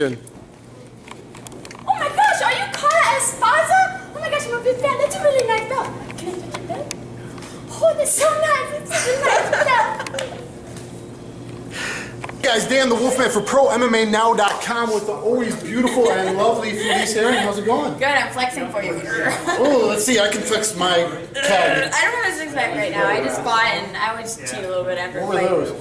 Good. Oh my gosh, are you Carla Esparza? Oh my gosh, I'm a big fan. That's a really nice belt. Can I touch your belt? Oh, that's so nice. It's such a nice belt. Guys, Dan the Wolfman for ProMMANow.com with the always beautiful and lovely Felice Herrig. How's it going? Good, I'm flexing for you. Oh, let's see. I can flex my tag. I don't have a six-pack right now. I just fought and I always cheat a little bit after What were fight. those?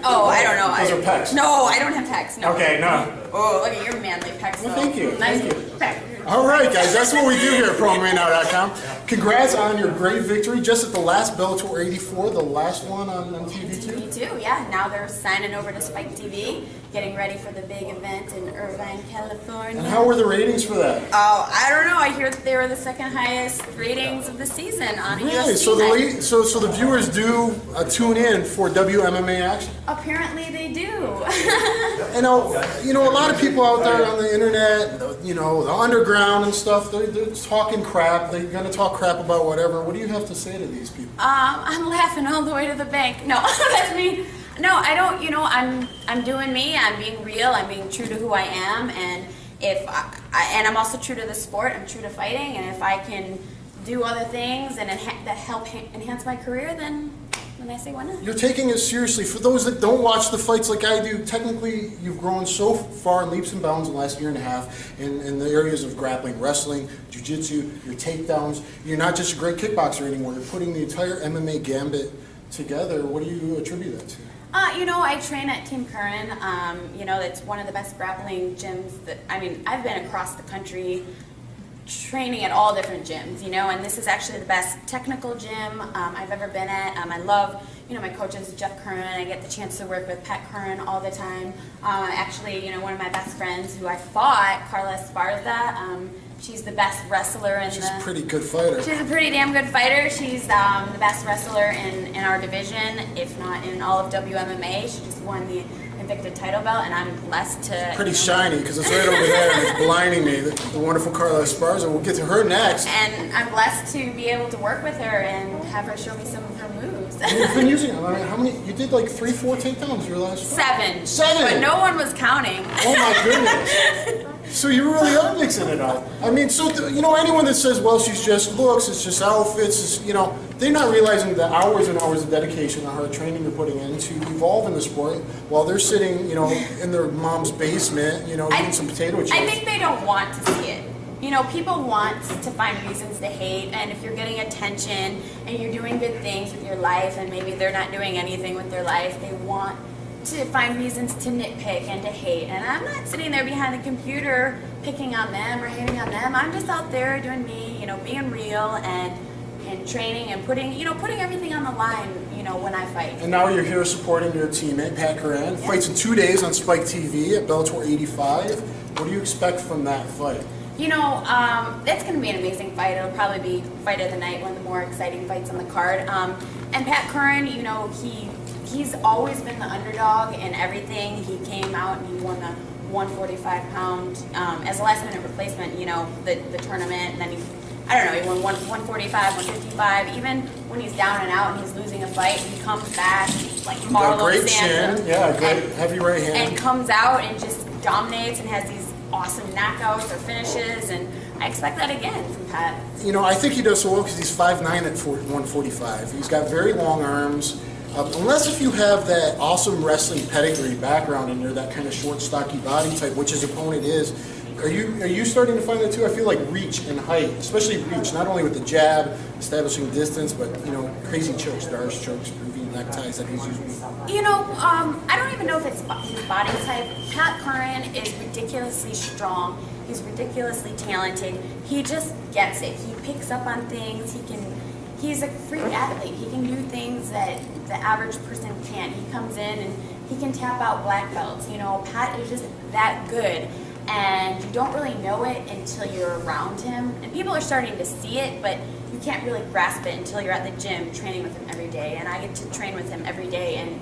Oh, I don't know. Those are pecs. No, I don't have pecs. No. Okay, no. Oh, look at your manly pecs. Well, thank you. Nice Thank you. pec. All right, guys, that's what we do here at ProMMANow.com. Congrats on your great victory just at the last Bellator 84, the last one on TV too. Me too, yeah. Now they're signing over to Spike TV, getting ready for the big event in Irvine, California. And how were the ratings for that? Oh, I don't know. I hear that they were the second highest ratings of the season on Really? UFC. So the viewers do tune in for WMMA action. Apparently they do. And a lot of people out there on the internet, the underground and stuff, they're talking crap. They're going to talk crap about whatever. What do you have to say to these people? I'm laughing all the way to the bank. No, that's me. No, I don't. I'm doing me. I'm being real. I'm being true to who I am, and and I'm also true to the sport. I'm true to fighting, and if I can do other things and that help enhance my career, then I say why not? You're taking it seriously. For those that don't watch the fights like I do, technically you've grown so far in leaps and bounds in the last year and a half in the areas of grappling, wrestling, jiu-jitsu, your takedowns. You're not just a great kickboxer anymore. You're putting the entire MMA gambit together. What do you attribute that to? I train at Team Curran. It's one of the best grappling gyms I've been across the country training at all different gyms, and this is actually the best technical gym I've ever been at. I love, my coach is Jeff Curran. I get the chance to work with Pat Curran all the time. Actually, one of my best friends who I fought, Carla Esparza, she's the best wrestler in She's a pretty good fighter. She's a pretty damn good fighter. She's the best wrestler in our division, if not in all of WMMA. She just won the Invicta title belt, and I'm blessed to... It's pretty shiny, because it's right over there, and it's blinding me. The wonderful Carla Esparza. We'll get to her next. And I'm blessed to be able to work with her and have her show me some of her moves. You've been using them. How many? You did like 3-4 takedowns your last fight? 7. But no one was counting. Oh my goodness. So you really are mixing it up. Anyone that says, well, she's just looks, it's just outfits, they're not realizing the hours and hours of dedication and hard training you're putting in to evolve in the sport while they're sitting, in their mom's basement, eating some potato chips. I think they don't want to see it. People want to find reasons to hate, and if you're getting attention and you're doing good things with your life and maybe they're not doing anything with their life, they want to find reasons to nitpick and to hate. And I'm not sitting there behind the computer picking on them or hating on them. I'm just out there doing me, being real and training and putting everything on the line, when I fight. And now you're here supporting your teammate, Pat Curran. Yeah. Fights in 2 days on Spike TV at Bellator 85. What do you expect from that fight? It's going to be an amazing fight. It'll probably be fight of the night, one of the more exciting fights on the card. And Pat Curran, he's always been the underdog in everything. He came out and he won the 145-pound as a last-minute replacement, the tournament, and then he won 145, 155. Even when he's down and out and he's losing a fight, he comes back like Marlon great Sanders. chin, yeah, great heavy right hand. And comes out and just dominates and has these awesome knockouts or finishes, and I expect that again from Pat. I think he does so well because he's 5'9" at 145. He's got very long arms. Unless if you have that awesome wrestling pedigree background and you're that kind of short, stocky body type, which his opponent is, are you starting to find that too? I feel like reach and height, especially reach, not only with the jab, establishing distance, but crazy chokes, Darce chokes, groovy neckties that he's using. I don't even know if it's his body type. Pat Curran is ridiculously strong. He's ridiculously talented. He just gets it. He picks up on things. He's a freak athlete. He can do things that the average person can't. He comes in and he can tap out black belts. Pat is just that good. And you don't really know it until you're around him. And people are starting to see it, but you can't really grasp it until you're at the gym training with him every day. And I get to train with him every day, and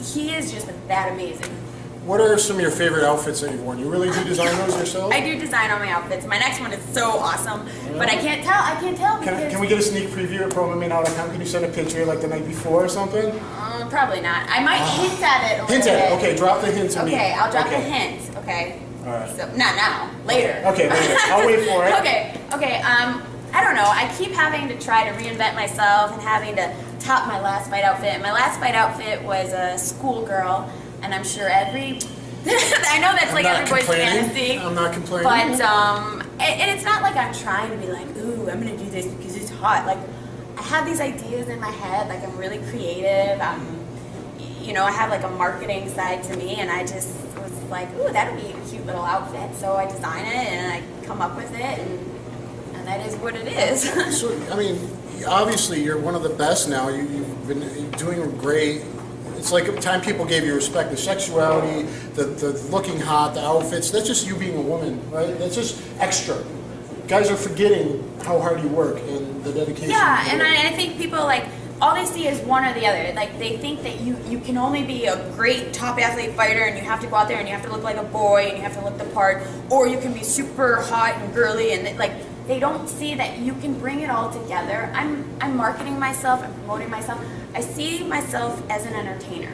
he is just that amazing. What are some of your favorite outfits that you've worn? You really do design those yourself? I do design all my outfits. My next one is so awesome, but I can't tell because... Can we get a sneak preview at ProMMANow.com? Can you send a picture like the night before or something? Probably not. I might hint at it a little bit. Hint at it. Okay, drop the hint to me. Okay, I'll drop the hint. okay? All right. So, not now, later. Okay, later. I'll wait for it. Okay, I don't know. I keep having to try to reinvent myself and having to top my last fight outfit. My last fight outfit was a schoolgirl, and I'm sure I know that's like every boy's fantasy. I'm not complaining. But, and it's not like I'm trying to be like, ooh, I'm gonna do this because it's hot. Like, I have these ideas in my head, like I'm really creative. I have like a marketing side to me, and I just was like, ooh, that would be a cute little outfit. So I design it, and I come up with it, and that is what it is. So, I mean, obviously you're one of the best now. You've been doing great. It's like the time people gave you respect, the sexuality, the looking hot, the outfits. That's just you being a woman, right? That's just extra. Guys are forgetting how hard you work and the dedication. Yeah, and I think people like, all they see is one or the other. Like, they think that you can only be a great top athlete fighter and you have to go out there and you have to look like a boy and you have to look the part, or you can be super hot and girly, and like, they don't see that you can bring it all together. I'm marketing myself, I'm promoting myself. I see myself as an entertainer.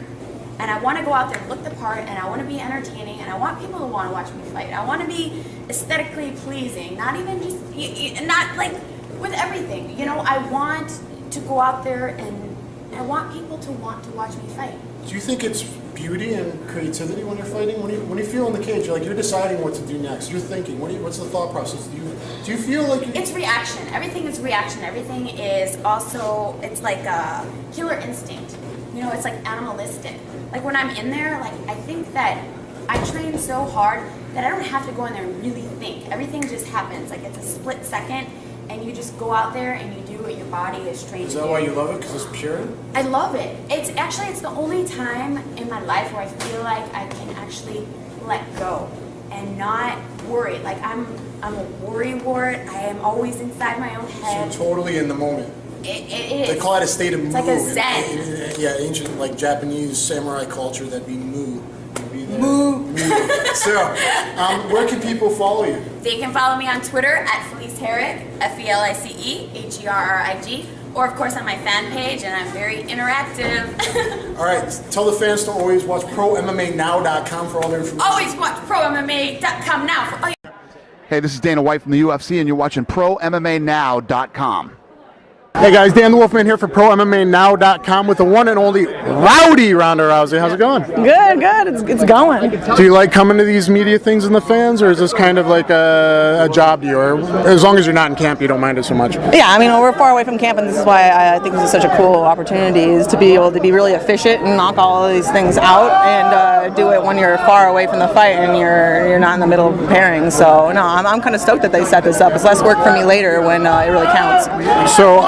And I want to go out there and look the part, and I want to be entertaining, and I want people to want to watch me fight. I want to be aesthetically pleasing, not even just, not like with everything. I want to go out there and I want people to want to watch me fight. Do you think it's beauty and creativity when you're fighting? When you feel in the cage, you're deciding what to do next. You're thinking. What's the thought process? Do you feel like it's reaction? Everything is reaction. Everything is also, it's like a killer instinct. It's like animalistic. Like when I'm in there, like I think that I train so hard that I don't have to go in there and really think. Everything just happens. Like it's a split second, and you just go out there and you do what your body is trained to do. Is that why you love it? Because it's pure? I love it. It's the only time in my life where I feel like I can actually let go and not worry. Like I'm a worry wart. I am always inside my own head. So totally in the moment. It is. They call it a state of mu. It's like a zen. Yeah, ancient like Japanese samurai culture, that'd be mu. Moo. So, where can people follow you? They can follow me on Twitter at Felice Herrig, FeliceHerrig, or of course on my fan page, and I'm very interactive. All right, tell the fans to always watch ProMMANow.com for all their information. Always watch ProMMA.com now for all your. Hey, this is Dana White from the UFC, and you're watching ProMMANow.com. Hey guys, Dan the Wolfman here for ProMMANow.com with the one and only rowdy Ronda Rousey. How's it going? Good. It's going. Do you like coming to these media things and the fans, or is this kind of like a job to you? Or as long as you're not in camp, you don't mind it so much? Yeah, I mean, we're far away from camp, and this is why I think this is such a cool opportunity, is to be able to be really efficient and knock all of these things out, and do it when you're far away from the fight and you're not in the middle of preparing. So no, I'm kind of stoked that they set this up. It's less work for me later when it really counts. So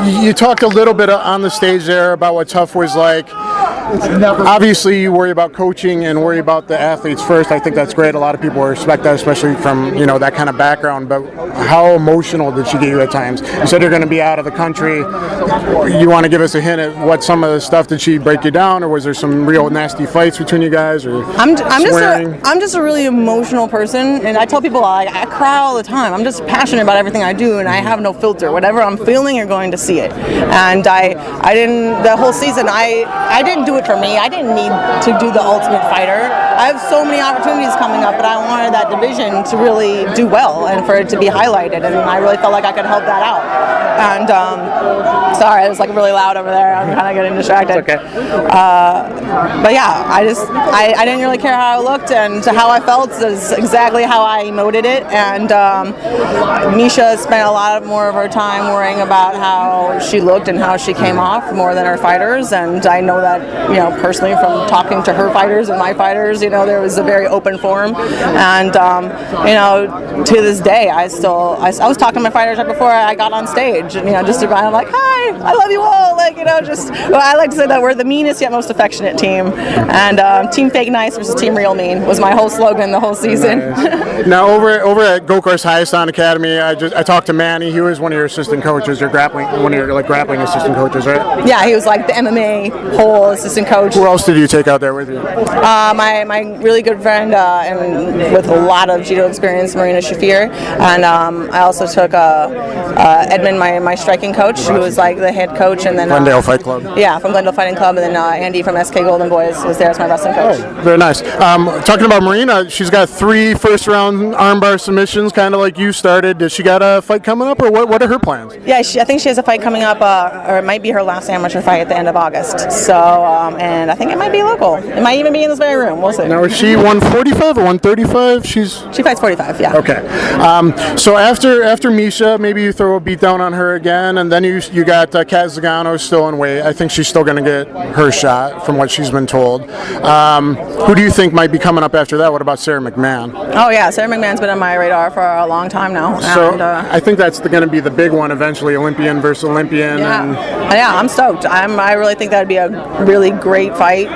you talked a little bit on the stage there about what tough was like. Obviously, you worry about coaching and worry about the athletes first. I think that's great. A lot of people respect that, especially from that kind of background. But how emotional did she get you at times? You said you're going to be out of the country. You want to give us a hint at what some of the stuff, did she break you down, or was there some real nasty fights between you guys? Or I'm just a really emotional person, and I tell people I cry all the time. I'm just passionate about everything I do, and I have no filter. Whatever I'm feeling, you're going to see it. And I didn't the whole season. I didn't do it for me. I didn't need to do the Ultimate Fighter. I have so many opportunities coming up, but I wanted that division to really do well and for it to be highlighted, and I really felt like I could help that out. And sorry, it was like really loud over there. I'm kind of getting distracted. It's okay. But yeah, I didn't really care how I looked, and how I felt is exactly how I emoted it. And Miesha spent a lot more of her time worrying about how she looked and how she came off more than her fighters. And I know that personally from talking to her fighters and my fighters, there was a very open forum. And to this day, I was talking to my fighters right before I got on stage, and just around, I'm like, hi, I love you all. I like to say that we're the meanest yet most affectionate team, and team fake nice versus team real mean was my whole slogan the whole season. Nice. Now over at Gokar's Hayastan Academy, I talked to Manny. He was one of your assistant coaches, grappling assistant coaches, right? Yeah, he was like the MMA whole assistant coach. Who else did you take out there with you? My really good friend and with with a lot of judo experience, Marina Shafir, and I also took Edmund, my striking coach, who was like the head coach, and then Glendale Fight Club. Yeah, from Glendale Fighting Club, and then Andy from SK Golden Boys was there as my wrestling coach. Oh, very nice. Talking about Marina, she's got 3 first-round armbar submissions, kind of like you started. Does she got a fight coming up, or what are her plans? Yeah, I think she has a fight coming up, or it might be her last amateur fight at the end of August. So, and I think it might be local. It might even be in this very room. We'll see. Now, is she 145 or 135? She fights 45, yeah. Okay. So after Miesha, maybe you throw a beat down on her again, and then you got Kat Zingano still in weight. I think she's still going to get her shot from what she's been told. Who do you think might be coming up after that? What about Sarah McMahon? Oh yeah, Sarah McMahon's been on my radar for a long time now. So I think that's going to be the big one eventually, Olympian versus Olympian. Yeah, I'm stoked. I really think that would be a really great fight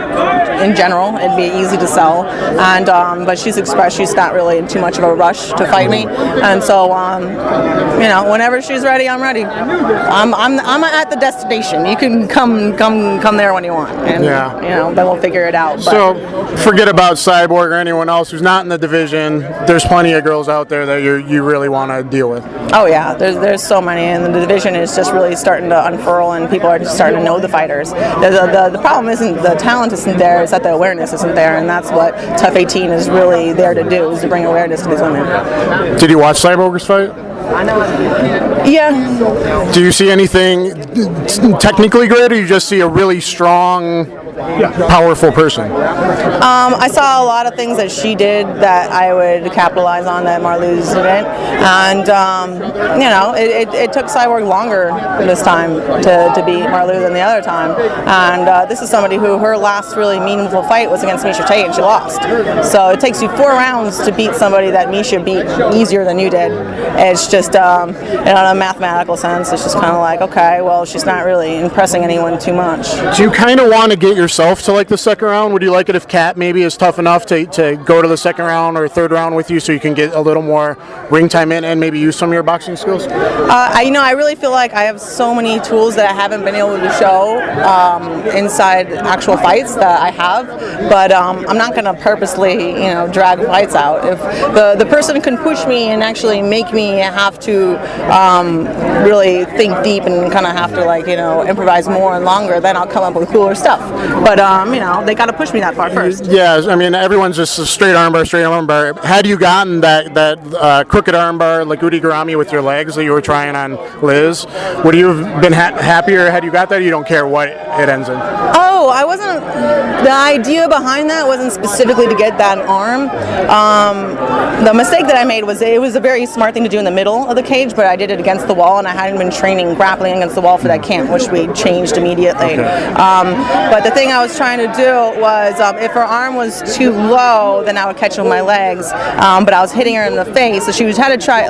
in general. It'd be easy to sell, and but she's expressed she's not really in too much of a rush to fight me, and so whenever she's ready, I'm ready. I'm at the destination. You can come there when you want, and then we'll figure it out. But. So forget about Cyborg or anyone else who's not in the division. There's plenty of girls out there that you really want to deal with. Oh yeah, there's so many, and the division is just really starting to unfurl, and people are just starting to know the fighters. The problem isn't the talent isn't there; it's that the awareness isn't there, and that's what Tough 18 is really there to do, is to bring awareness to these women. Did you watch Cyborg's fight? Yeah. Do you see anything technically great, or you just see a really strong, powerful person? I saw a lot of things that she did that I would capitalize on that Marlou's didn't, and it took Cyborg longer this time to beat Marlou than the other time, and this is somebody who her last really meaningful fight was against Miesha Tate, and she lost. So it takes you 4 rounds to beat somebody that Miesha beat easier than you did. It's just, in a mathematical sense, it's just kind of like, okay, well, she's not really impressing anyone too much. Do you kind of want to get yourself to like the second round? Would you like it if Kat maybe is tough enough to go to the second round or third round with you, so you can get a little more ring time in and maybe use some of your boxing skills? I really feel like I have so many tools that I haven't been able to show inside actual fights that I have, but I'm not going to purposely, drag fights out. If the person can push me and actually make me have to really think deep and kind of have to improvise more and longer, then I'll come up with cooler stuff. But they got to push me that far first. Yeah, I mean everyone's just a straight armbar. Had you gotten that crooked armbar like Udi Garami with your legs that you were trying on Liz, would you have been happier had you got that? Or you don't care what it ends in? Oh, I wasn't. The idea behind that wasn't specifically to get that arm. The mistake that I made was it was a very smart thing to do in the middle of the cage, but I did it against the wall, and I hadn't been training grappling against the wall for that camp, which we changed immediately. Okay. But the thing I was trying to do was, if her arm was too low, then I would catch her with my legs. But I was hitting her in the face, so she had to try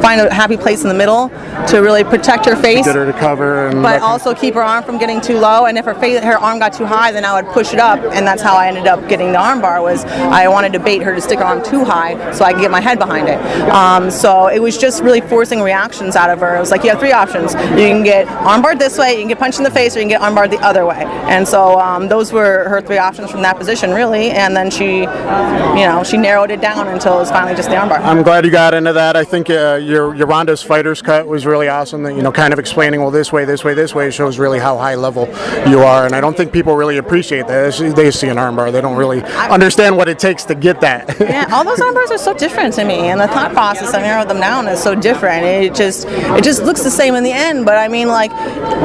find a happy place in the middle to really protect her face, get her to cover, but also keep her arm from getting too low. And if her arm got too high, then I would push it up, and that's how I ended up getting the armbar. Was I wanted to bait her to stick her arm too high so I could get my head behind it. So it was just really forcing reactions out of her. It was like, you have 3 options. You can get armbarred this way, you can get punched in the face, or you can get armbarred the other way. And so those were her 3 options from that position, really. And then she narrowed it down until it was finally just the armbar. I'm glad you got into that. I think your Ronda's fighter's cut was really awesome. Kind of explaining, well, this way shows really how high level you are. And I don't think people really appreciate that. They see an armbar. They don't really understand what it takes to get that. Yeah, all those armbars are so different to me, and the thought process to narrow them down is so different. It just looks the same in the end. But I mean,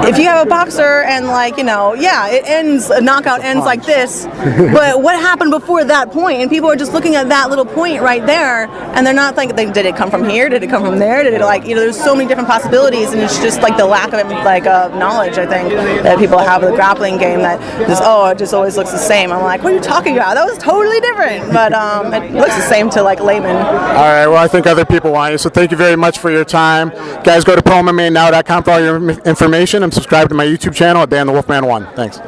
if you have a boxer and it ends, a knockout ends like this, but what happened before that point? And people are just looking at that little point right there, and they're not thinking, did it come from here? Did it come from there? Did it there's so many different possibilities, and it's just the lack of knowledge, I think, that people have with the grappling game, that it just always looks the same. I'm like, what are you talking about? That was totally different, but it looks the same to laymen. All right, well, I think other people want you, so thank you very much for your time. Guys, go to ProMMANow.com for all your information, and subscribe to my YouTube channel at Dan the Wolfman 1. Thanks.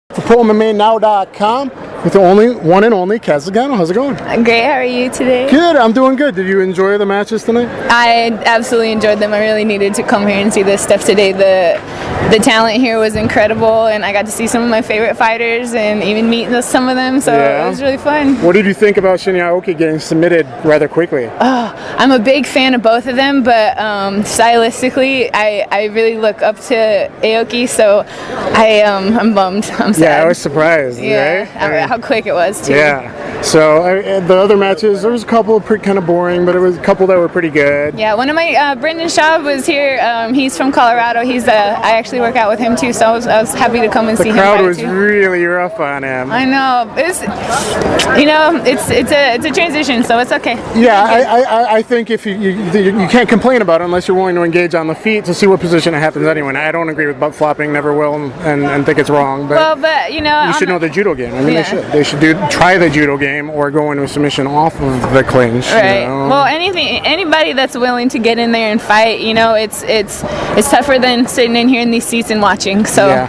For ProMMANow.com, with the one and only Zingano. How's it going? Great, how are you today? Good, I'm doing good. Did you enjoy the matches tonight? I absolutely enjoyed them. I really needed to come here and see this stuff today. The talent here was incredible, and I got to see some of my favorite fighters and even meet some of them, so it was really fun. What did you think about Shinu getting submitted rather quickly? I'm a big fan of both of them, but stylistically, I really look up to Aoki, so I'm bummed. I'm sad. Yeah, I was surprised, right? How quick it was, too. Yeah. So the other matches, there was a couple kind of boring, but it was a couple that were pretty good. Yeah, one of my Brendan Shaw was here. He's from Colorado. I actually work out with him too, so I was happy to come and see him. The crowd was really rough on him. I know. It's a transition, so it's okay. Yeah, I think if you can't complain about it unless you're willing to engage on the feet to see what position it happens anyway. I don't agree with butt flopping, never will, and think it's wrong. But you should know the judo game. I mean, they should try the judo game or go into a submission off of the clinch. Right. You know? Well, anybody that's willing to get in there and fight, it's tougher than sitting in here in these seats and watching. So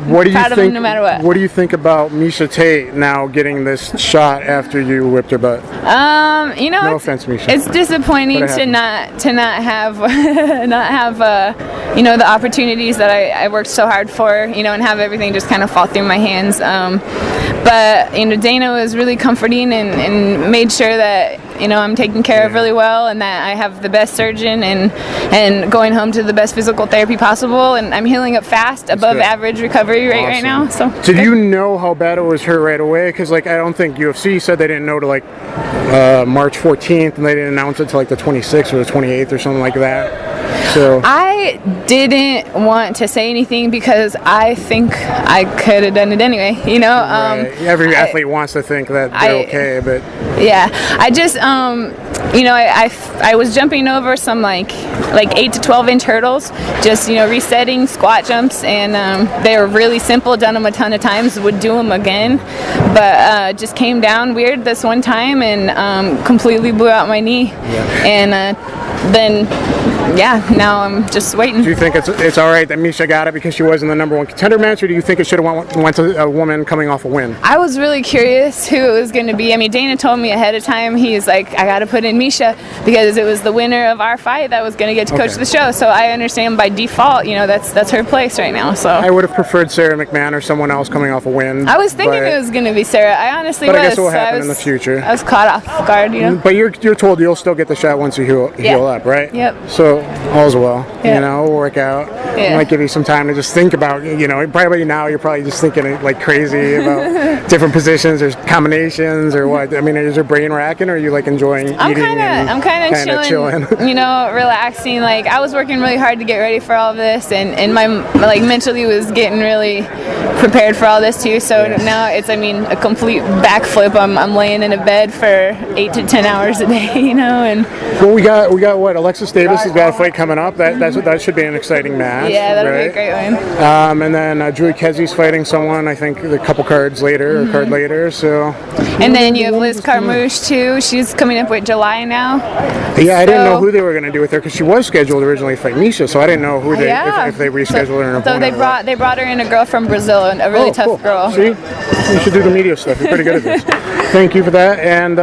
what do you proud of think? them no matter what. What do you think about Miesha Tate now getting this shot after you whipped her butt? No offense, Miesha. It's disappointing to not have the opportunities that I worked so hard for, and have everything just kind of fall through my hands. But Dana was really comforting and made sure that I'm taken care of really well, and that I have the best surgeon and going home to the best physical therapy possible, and I'm healing up fast, above average recovery rate right now. So did you know how bad it was hurt right away? Because I don't think UFC said they didn't know to March 14th, and they didn't announce it till the 26th or the 28th or something like that. So I didn't want to say anything because I think I could have done it anyway. Right. Every athlete wants to think that they're okay, but yeah, I just I was jumping over some like 8 to 12 inch hurdles, just resetting squat jumps, and they were really simple. Done them a ton of times, would do them again, but just came down weird this one time and completely blew out my knee, and then now I'm just waiting. Do you think it's all right that Miesha got it because she was in the #1 contender match, or do you think it should have went to a woman coming off a win? I was really curious who it was going to be. I mean, Dana told me ahead of time. He's like, I got to put in Miesha because it was the winner of our fight that was going to get to coach the show. So I understand by default, that's her place right now. So I would have preferred Sarah McMahon or someone else coming off a win. I was thinking it was going to be Sarah. I honestly was. But I guess it will happen in the future. I was caught off guard, But you're told you'll still get the shot once you heal up, right? Yep. So all's well. Work out. It might give you some time to just think about, probably now you're probably just thinking like crazy about different positions or combinations or what. I mean, is your brain racking, or are you enjoying eating? I'm kind of chilling. Relaxing. Like, I was working really hard to get ready for all this, and my mentally was getting really prepared for all this too. So now it's a complete backflip. I'm laying in a bed for 8 to 10 hours a day, and well, we got what, Alexis Davis has got a fight coming up. That should be an exciting match. Yeah, that'll be a great one. And then Julie Kedzi's fighting someone, I think, a couple cards later, or card later. So. And then you have Liz Carmouche too. She's coming up with July now. Yeah, I didn't know who they were going to do with her because she was scheduled originally to fight Miesha, so I didn't know who if they rescheduled her. So they brought her in, a girl from Brazil, a really tough girl. See, you should do the media stuff. You're pretty good at this. Thank you for that. And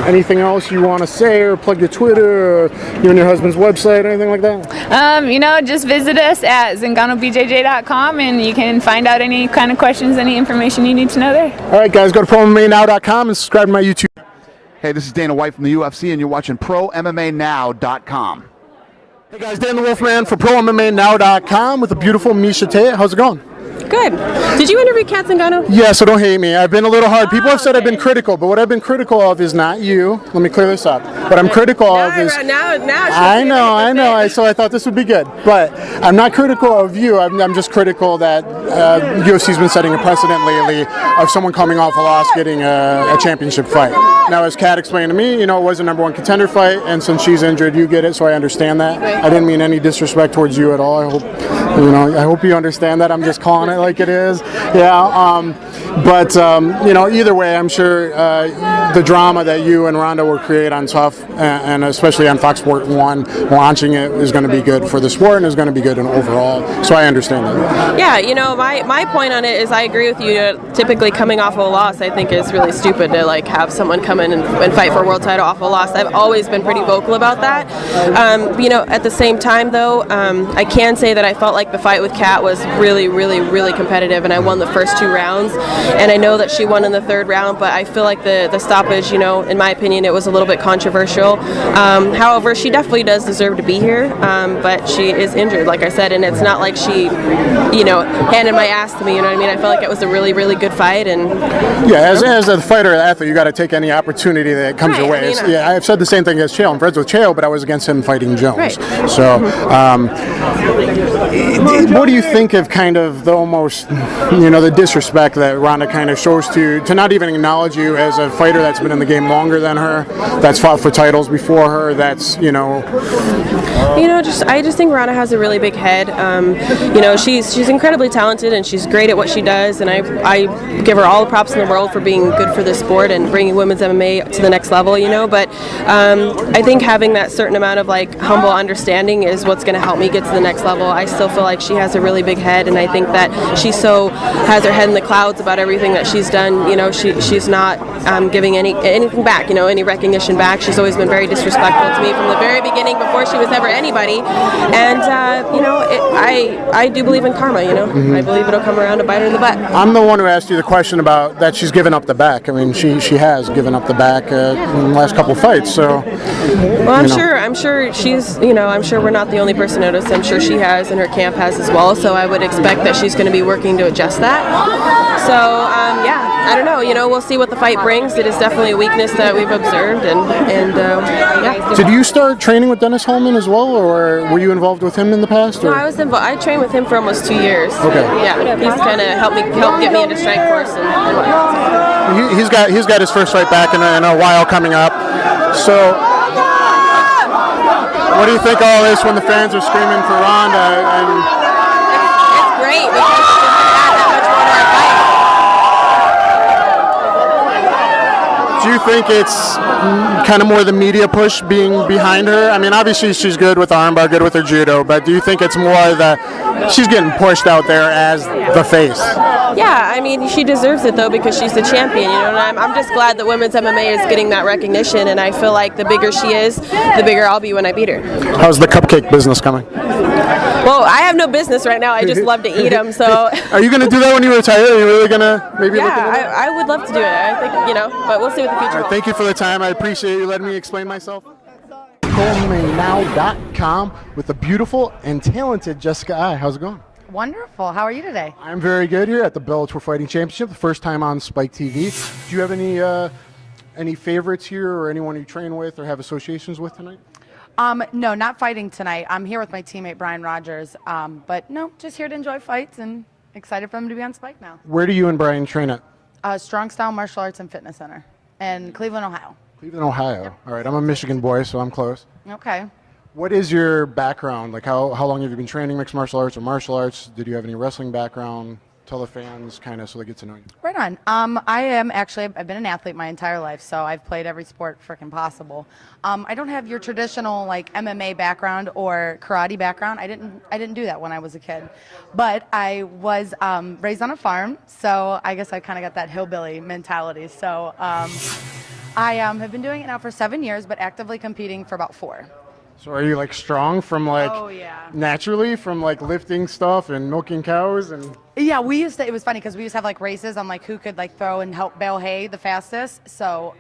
anything else you want to say, or plug your Twitter, or you and your husband's website, or anything like that? Just visit us at ZinganoBJJ.com, and you can find out any kind of questions, any information you need to know there. All right, guys, go to ProMMANow.com and subscribe to my YouTube. Hey, this is Dana White from the UFC, and you're watching ProMMANow.com. Hey guys, Dan the Wolfman for ProMMANow.com with the beautiful Miesha Tate. How's it going? Good. Did you interview Zingano? Yeah, so don't hate me. I've been a little hard. People have said I've been critical, but what I've been critical of is not you. Let me clear this up. What I'm critical of is... Now I know. So I thought this would be good. But I'm not critical of you. I'm just critical that UFC's been setting a precedent lately of someone coming off a loss getting a championship fight. Now, as Kat explained to me, it was a #1 contender fight, and since she's injured, you get it, so I understand that. I didn't mean any disrespect towards you at all. I hope You know, I hope you understand that. I'm just calling it like it is. Yeah. But you know, either way, I'm sure the drama that you and Ronda will create on Tough, and especially on Fox Sport 1, launching it is going to be good for the sport and is going to be good in overall. So I understand that. Yeah, you know, my point on it is I agree with you. Typically, coming off of a loss, I think is really stupid to like have someone come in and fight for a world title off a loss. I've always been pretty vocal about that. You know, at the same time, though, I can say that I felt like the fight with Kat was really, really, really competitive, and I won the first 2 rounds. And I know that she won in the 3rd round, but I feel like the stoppage, you know, in my opinion, it was a little bit controversial. However, she definitely does deserve to be here, but she is injured, like I said, and it's not like she, you know, handed my ass to me, you know what I mean? I felt like it was a really, really good fight. And yeah, as a fighter or athlete, you got to take any opportunity that comes your way. I mean, yeah, I've said the same thing against Chael. I'm friends with Chael, but I was against him fighting Jones. Right. So, what do you think of kind of the almost, you know, the disrespect that Ronda kind of shows to not even acknowledge you as a fighter that's been in the game longer than her, that's fought for titles before her, that's, you know. I just think Rana has a really big head. You know, she's incredibly talented and she's great at what she does, and I give her all the props in the world for being good for the sport and bringing women's MMA to the next level, you know, but I think having that certain amount of like humble understanding is what's going to help me get to the next level. I still feel like she has a really big head, and I think that she so has her head in the clouds about everything that she's done. You know, she's not giving anything back, you know, any recognition back. She's always been very disrespectful to me from the very beginning before she was ever anybody, and you know, I do believe in karma, you know. Mm-hmm. I believe it'll come around to bite her in the butt. I'm the one who asked you the question about that she's given up the back. I mean, she has given up the back in the last couple of fights, so. Well, I'm sure she's, you know, I'm sure we're not the only person noticed. I'm sure she has, and her camp has as well, so I would expect that she's going to be working to adjust that. So, yeah, I don't know, you know, we'll see what the fight brings. It is definitely a weakness that we've observed, and yeah. Did you start training with Dennis Holman as well, or were you involved with him in the past? Or? No, I trained with him for almost 2 years. Okay. Yeah, he's kind of helped get me into Strike Force and whatnot. He's got his first fight back in a while coming up. So, what do you think of all this when the fans are screaming for Ronda? It's great because she's got that much more to fight. Do you think it's kind of more the media push being behind her? I mean, obviously she's good with armbar, good with her judo, but do you think it's more that she's getting pushed out there as the face? Yeah, I mean, she deserves it though because she's the champion, you know, and I'm just glad that women's MMA is getting that recognition, and I feel like the bigger she is, the bigger I'll be when I beat her. How's the cupcake business coming? Well, I have no business right now. I just love to eat them, so. Are you going to do that when you retire? Are you really going to maybe look at that? I would love to do it. I think, you know, but we'll see what the future holds. Thank you for the time. I appreciate you letting me explain myself. MMAnow.com with the beautiful and talented Jessica I. How's it going? Wonderful. How are you today? I'm very good here at the Bellator Fighting Championship, the first time on Spike TV. Do you have any favorites here or anyone you train with or have associations with tonight? No, not fighting tonight. I'm here with my teammate Brian Rogers, but no, just here to enjoy fights and excited for them to be on Spike now. Where do you and Brian train at? Strong Style Martial Arts and Fitness Center in Cleveland, Ohio. Cleveland, Ohio. Yep. All right, I'm a Michigan boy, so I'm close. Okay. What is your background? Like, how long have you been training mixed martial arts or martial arts? Did you have any wrestling background? Tell the fans kind of so they get to know you. Right on. I've been an athlete my entire life, so I've played every sport freaking possible. I don't have your traditional like MMA background or karate background. I didn't do that when I was a kid, but I was raised on a farm, so I guess I kind of got that hillbilly mentality. So I have been doing it now for 7 years, but actively competing for about 4. So are you like strong from like naturally from like lifting stuff and milking cows and? Yeah, it was funny because we used to have like races on like who could like throw and help bale hay the fastest. So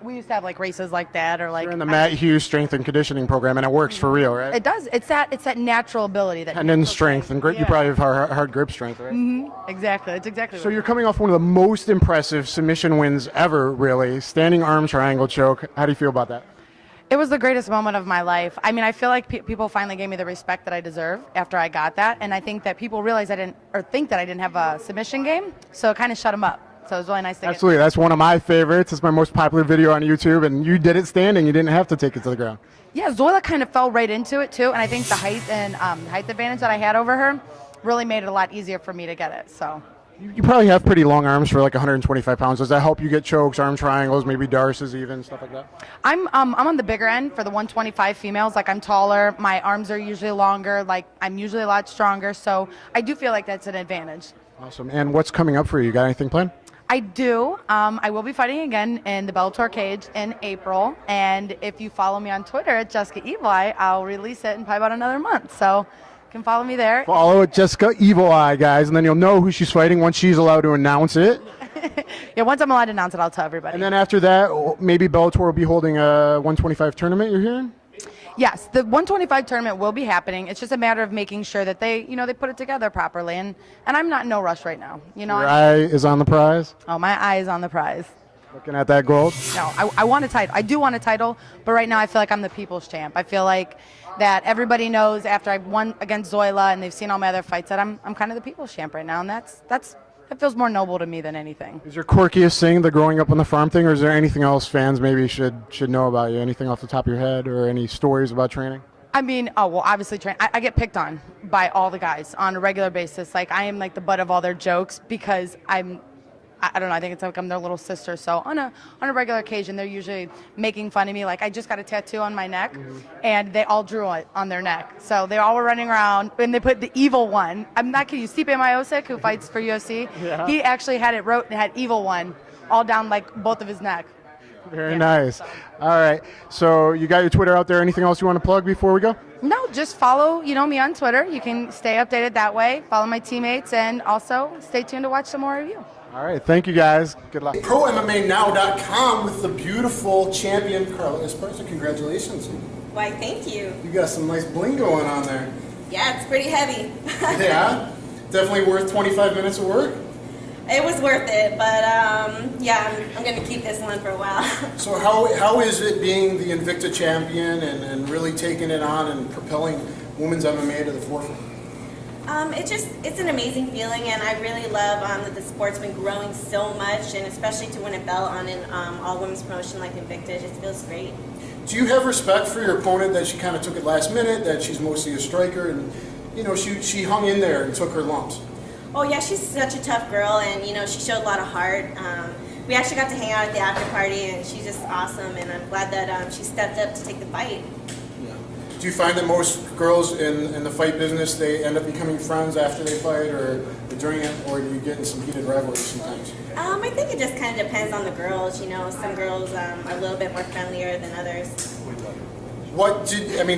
we used to have like races like that or like. You're in the Matt Hughes strength and conditioning program, and it works for real, right? It does. It's that natural ability that. And then strength and grip. You probably have hard grip strength, right? Mm-hmm. Exactly. It's exactly. So you're coming off one of the most impressive submission wins ever, really. Standing arm triangle choke. How do you feel about that? It was the greatest moment of my life. I mean, I feel like people finally gave me the respect that I deserve after I got that, and I think that people realize think that I didn't have a submission game, so it kind of shut them up. So it was really nice to Absolutely. That's one of my favorites. It's my most popular video on YouTube, and you did it standing. You didn't have to take it to the ground. Yeah, Zoila kind of fell right into it too, and I think the height and height advantage that I had over her really made it a lot easier for me to get it. So. You probably have pretty long arms for like 125 pounds. Does that help you get chokes, arm triangles, maybe darces even, stuff like that? I'm on the bigger end for the 125 females. Like, I'm taller, my arms are usually longer, like I'm usually a lot stronger, so I do feel like that's an advantage. Awesome. And what's coming up for you? You got anything planned? I do. I will be fighting again in the Bellator cage in April, and if you follow me on Twitter at Jessica Evil Eye, I'll release it in probably about another month. So you can follow me there. Follow Jessica Evil Eye, guys, and then you'll know who she's fighting once she's allowed to announce it. Yeah, once I'm allowed to announce it, I'll tell everybody. And then after that, maybe Bellator will be holding a 125 tournament, you're hearing? Yes, the 125 tournament will be happening. It's just a matter of making sure that they put it together properly. And I'm not in no rush right now. Your eye is on the prize? Oh, my eye is on the prize. Looking at that gold? No, I want a title. I do want a title, but right now I feel like I'm the people's champ. I feel like that everybody knows after I've won against Zoila and they've seen all my other fights that I'm kind of the people's champ right now, and that feels more noble to me than anything. Is your quirkiest thing the growing up on the farm thing, or is there anything else fans maybe should know about you? Anything off the top of your head, or any stories about training? I mean, obviously, I get picked on by all the guys on a regular basis. Like, I am like the butt of all their jokes because I don't know, I think it's like I'm their little sister. So on a regular occasion, they're usually making fun of me. Like, I just got a tattoo on my neck, and they all drew it on their neck. So they all were running around, and they put the evil one. I'm not kidding you. Stipe Miocic, who fights for UFC, he actually had it wrote and had evil one all down like both of his neck. Very nice. All right. So you got your Twitter out there. Anything else you want to plug before we go? No, just follow me on Twitter. You can stay updated that way. Follow my teammates, and also stay tuned to watch some more of you. All right. Thank you, guys. Good luck. ProMMAnow.com with the beautiful champion Carla Esparza. Congratulations. Why, thank you. You got some nice bling going on there. Yeah, it's pretty heavy. Yeah? Definitely worth 25 minutes of work? It was worth it, but yeah, I'm going to keep this one for a while. So how is it being the Invicta champion and really taking it on and propelling women's MMA to the forefront? It's an amazing feeling, and I really love that the sport's been growing so much, and especially to win a belt on an all-women's promotion like Invicta, it just feels great. Do you have respect for your opponent that she kind of took it last minute, that she's mostly a striker, and she hung in there and took her lumps? Oh yeah, she's such a tough girl, and she showed a lot of heart. We actually got to hang out at the after party, and she's just awesome, and I'm glad that she stepped up to take the fight. Yeah. Do you find that most girls in the fight business, they end up becoming friends after they fight or during it, or do you get in some heated rivalries sometimes? I think it just kind of depends on the girls. Some girls are a little bit more friendlier than others.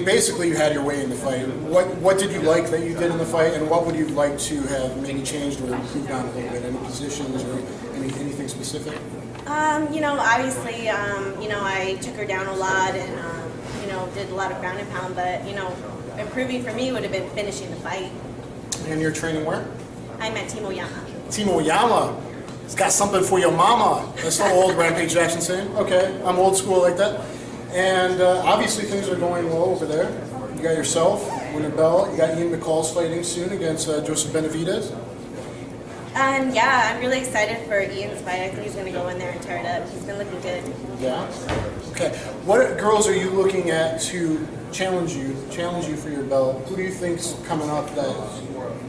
Basically you had your way in the fight. What did you like that you did in the fight, and what would you like to have maybe changed or improved on a little bit? Any positions or anything specific? Obviously, I took her down a lot and, did a lot of ground and pound, but, improving for me would have been finishing the fight. And you're training where? I'm at Team Oyama. Team Oyama. It's got something for your mama. That's the old Rampage Jackson saying. Okay, I'm old school like that. And obviously things are going well over there. You got yourself, win a belt. You got Ian McCall's fighting soon against Joseph Benavidez. Yeah, I'm really excited for Ian's fight. I think he's going to go in there and tear it up. He's been looking good. Yeah? Okay. What girls are you looking at to challenge you for your belt? Who do you think's coming up, that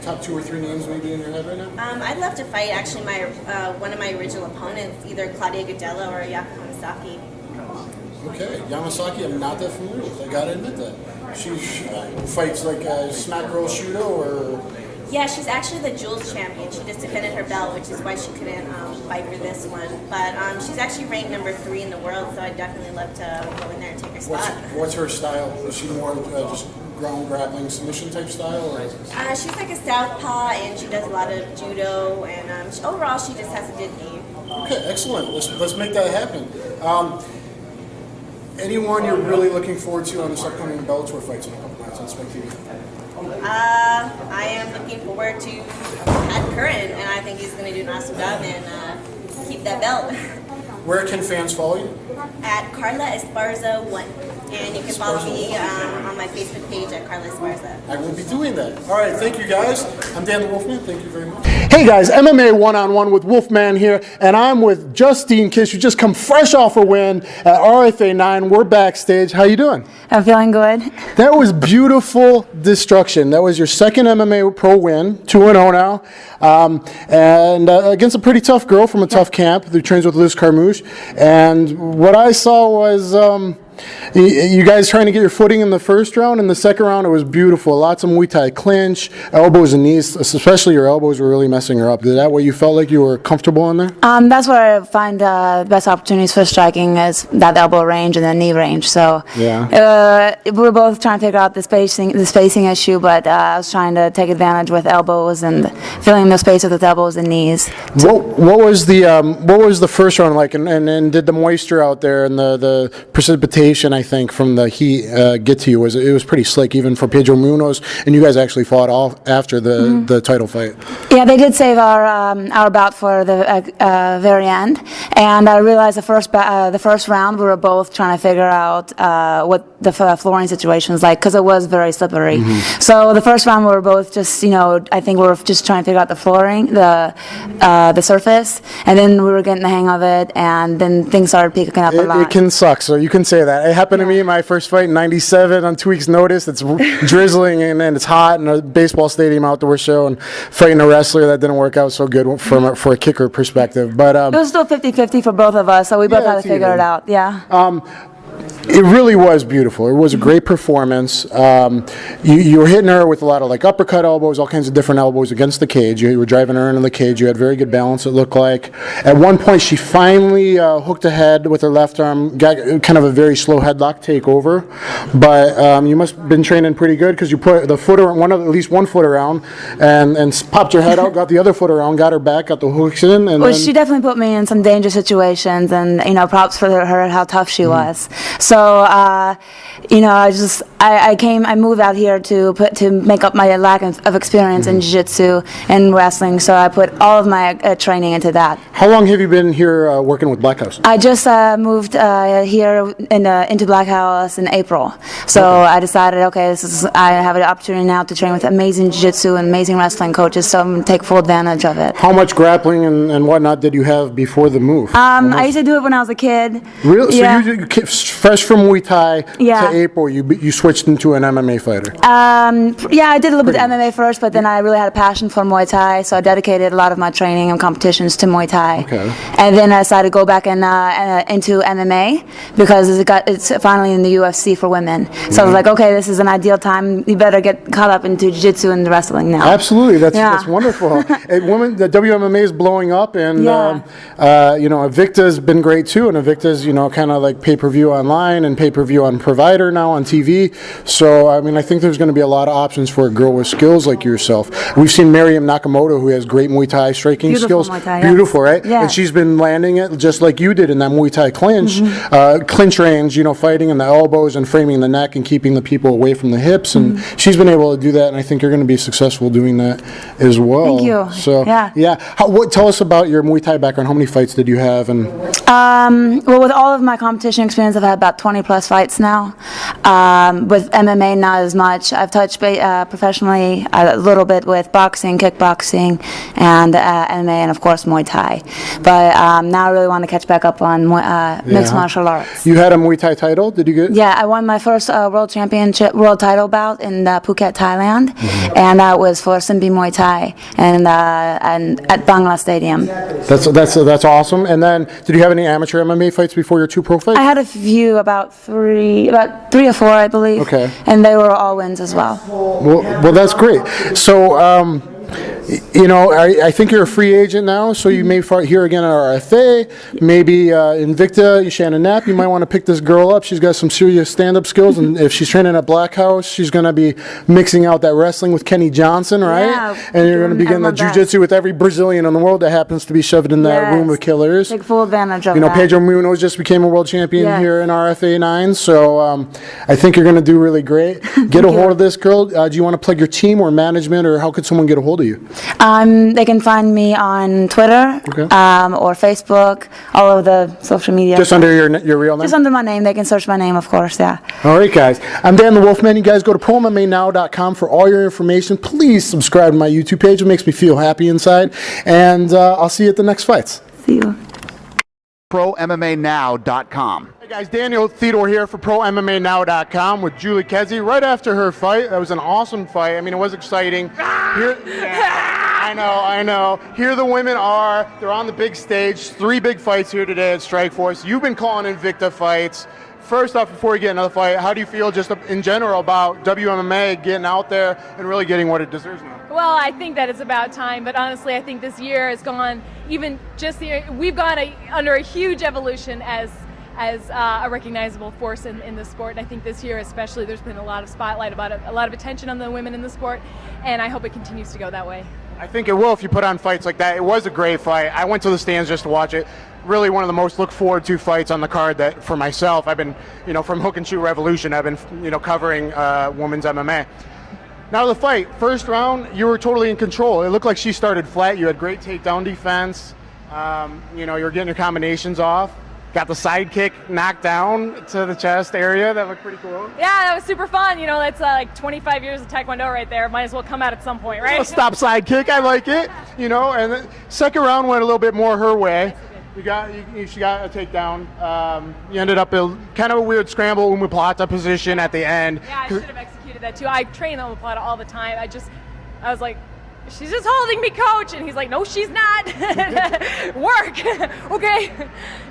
top 2 or 3 names maybe in your head right now? I'd love to fight actually one of my original opponents, either Claudia Gadelha or Yaka Hamasaki. Okay, Yamasaki, I'm not that familiar with. I gotta admit that. She fights like a smack girl shooter, or? Yeah, she's actually the Jules champion. She just defended her belt, which is why she couldn't fight for this one. But she's actually ranked number 3 in the world, so I'd definitely love to go in there and take her spot. What's her style? Is she more just ground grappling submission type style? Or? She's like a southpaw, and she does a lot of judo, and overall she just has a good game. Okay, excellent. Let's make that happen. Anyone you're really looking forward to on this upcoming Bellator fights in a couple nights on Spike TV? I am looking forward to Curran, and I think he's going to do an awesome job and keep that belt. Where can fans follow you? At Carla Esparza 1. And you can follow me on my Facebook page at Carla Esparza. I will be doing that. All right, thank you guys. I'm Dan the Wolfman. Thank you very much. Hey guys, MMA one-on-one with Wolfman here, and I'm with Justine Kish, who just come fresh off a win at RFA 9. We're backstage. How you doing? I'm feeling good. That was beautiful destruction. That was your second MMA pro win, 2-0 now, and against a pretty tough girl from a tough camp who trains with Liz Carmouche. And what I saw was you guys trying to get your footing in the first round. In the second round, it was beautiful. Lots of Muay Thai clinch, elbows and knees, especially your elbows were really messing her up. Is that what you felt like you were comfortable in there? That's where I find the best opportunities for striking is that elbow range and the knee range. So we were both trying to figure out the spacing issue, but I was trying to take advantage with elbows and filling the spaces with elbows and knees. What was the first round like? And did the moisture out there and the precipitation, I think, from the heat get to you? It was pretty slick, even for Pedro Munoz, and you guys actually fought all after the title fight. Yeah, they did save our bout for the very end, and I realized the first round we were both trying to figure out what the flooring situation was like, because it was very slippery. So the first round we were both just, I think we were just trying to figure out the flooring, the surface, and then we were getting the hang of it, and then things started picking up a lot. It can suck, so you can say that. It happened to me in my first fight in '97 on 2 weeks' notice. It's drizzling and it's hot in a baseball stadium outdoor show, and fighting a wrestler that didn't work out so good for a kicker perspective. But it was still 50-50 for both of us, so we both had to figure it out. Yeah. It really was beautiful. It was a great performance. You were hitting her with a lot of like uppercut elbows, all kinds of different elbows against the cage. You were driving her into the cage. You had very good balance, it looked like. At one point, she finally hooked ahead with her left arm, got kind of a very slow headlock takeover. But you must have been training pretty good, because you put the foot around, at least one foot around, and popped her head out, got the other foot around, got her back, got the hooks in. And she definitely put me in some dangerous situations, and props for her, how tough she was. So, I moved out here to make up my lack of experience in jiu-jitsu and wrestling, so I put all of my training into that. How long have you been here working with Black House? I just moved here into Black House in April, so I decided, I have an opportunity now to train with amazing jiu-jitsu and amazing wrestling coaches, so I'm going to take full advantage of it. How much grappling and whatnot did you have before the move? I used to do it when I was a kid. Really? Yeah. So you fresh from Muay Thai to April, you switched into an MMA fighter. I did a little bit of MMA first, but then I really had a passion for Muay Thai, so I dedicated a lot of my training and competitions to Muay Thai. Okay. And then I decided to go back into MMA, because it's finally in the UFC for women. So I was like, okay, this is an ideal time. You better get caught up into jiu-jitsu and wrestling now. Absolutely, that's wonderful. The WMMA is blowing up, and Invicta's been great too, and Invicta's kind of like pay-per-view online and pay-per-view on provider now on TV. So I think there's going to be a lot of options for a girl with skills like yourself. We've seen Miriam Nakamoto, who has great Muay Thai striking skills. Muay Thai, beautiful, right? Yeah. And she's been landing it just like you did in that Muay Thai clinch, clinch range. Fighting in the elbows and framing the neck and keeping the people away from the hips. And she's been able to do that, and I think you're going to be successful doing that as well. Thank you. So tell us about your Muay Thai background. How many fights did you have? And with all of my competition experience, I've had about 20 plus fights now. With MMA, not as much. I've touched professionally a little bit with boxing, kickboxing, and MMA, and of course Muay Thai. But now I really want to catch back up on mixed martial arts. You had a Muay Thai title? Did you get? Yeah, I won my first world title bout in Phuket, Thailand, and that was for Simbi Muay Thai and at Bangla Stadium. That's awesome. And then, did you have any amateur MMA fights before your two pro fights? I had a few, about three or four, I believe. Okay. And they were all wins as well. Well, that's great. So, I think you're a free agent now, so you may fight here again at RFA. Maybe Invicta, Shannon Knapp, you might want to pick this girl up. She's got some serious stand-up skills, and if she's training at Black House, she's going to be mixing out that wrestling with Kenny Johnson, right? Yeah. And you're going to be getting the jiu-jitsu with every Brazilian in the world that happens to be shoved in that room of killers. Take full advantage of that. Pedro Munoz just became a world champion here in RFA 9, so I think you're going to do really great. Get a hold of this girl. Do you want to plug your team or management, or how could someone get a hold of you? of you? They can find me on Twitter or Facebook, all of the social media. Just under your real name? Just under my name. They can search my name, of course, yeah. All right, guys. I'm Dan the Wolfman. You guys go to ProMMANow.com for all your information. Please subscribe to my YouTube page. It makes me feel happy inside. And I'll see you at the next fights. See you. ProMMANow.com. Hey guys, Daniel Theodore here for ProMMANow.com with Julie Kedzie. Right after her fight, that was an awesome fight. I mean, it was exciting. I know. Here the women are. They're on the big stage. 3 big fights here today at Strikeforce. You've been calling Invicta fights. First off, before you get another fight, how do you feel just in general about WMMA getting out there and really getting what it deserves now? Well, I think that it's about time, but honestly, I think this year has gone, even just the year, we've gone under a huge evolution as a recognizable force in the sport. And I think this year especially, there's been a lot of spotlight about it, a lot of attention on the women in the sport, and I hope it continues to go that way. I think it will if you put on fights like that. It was a great fight. I went to the stands just to watch it. Really one of the most look forward to fights on the card that for myself. I've been, from Hook and Shoot Revolution, I've been, covering women's MMA. Now the fight, first round, you were totally in control. It looked like she started flat. You had great takedown defense. You were getting your combinations off. Got the side kick knocked down to the chest area. That looked pretty cool. Yeah, that was super fun. That's like 25 years of Taekwondo right there. Might as well come out at some point, right? A stop side kick, I like it. And the second round went a little bit more her way. She got a takedown. You ended up kind of a weird scramble omoplata position at the end. Yeah, I should have executed that too. I train the omoplata all the time. I was like, she's just holding me, coach. And he's like, no, she's not. Work. Okay.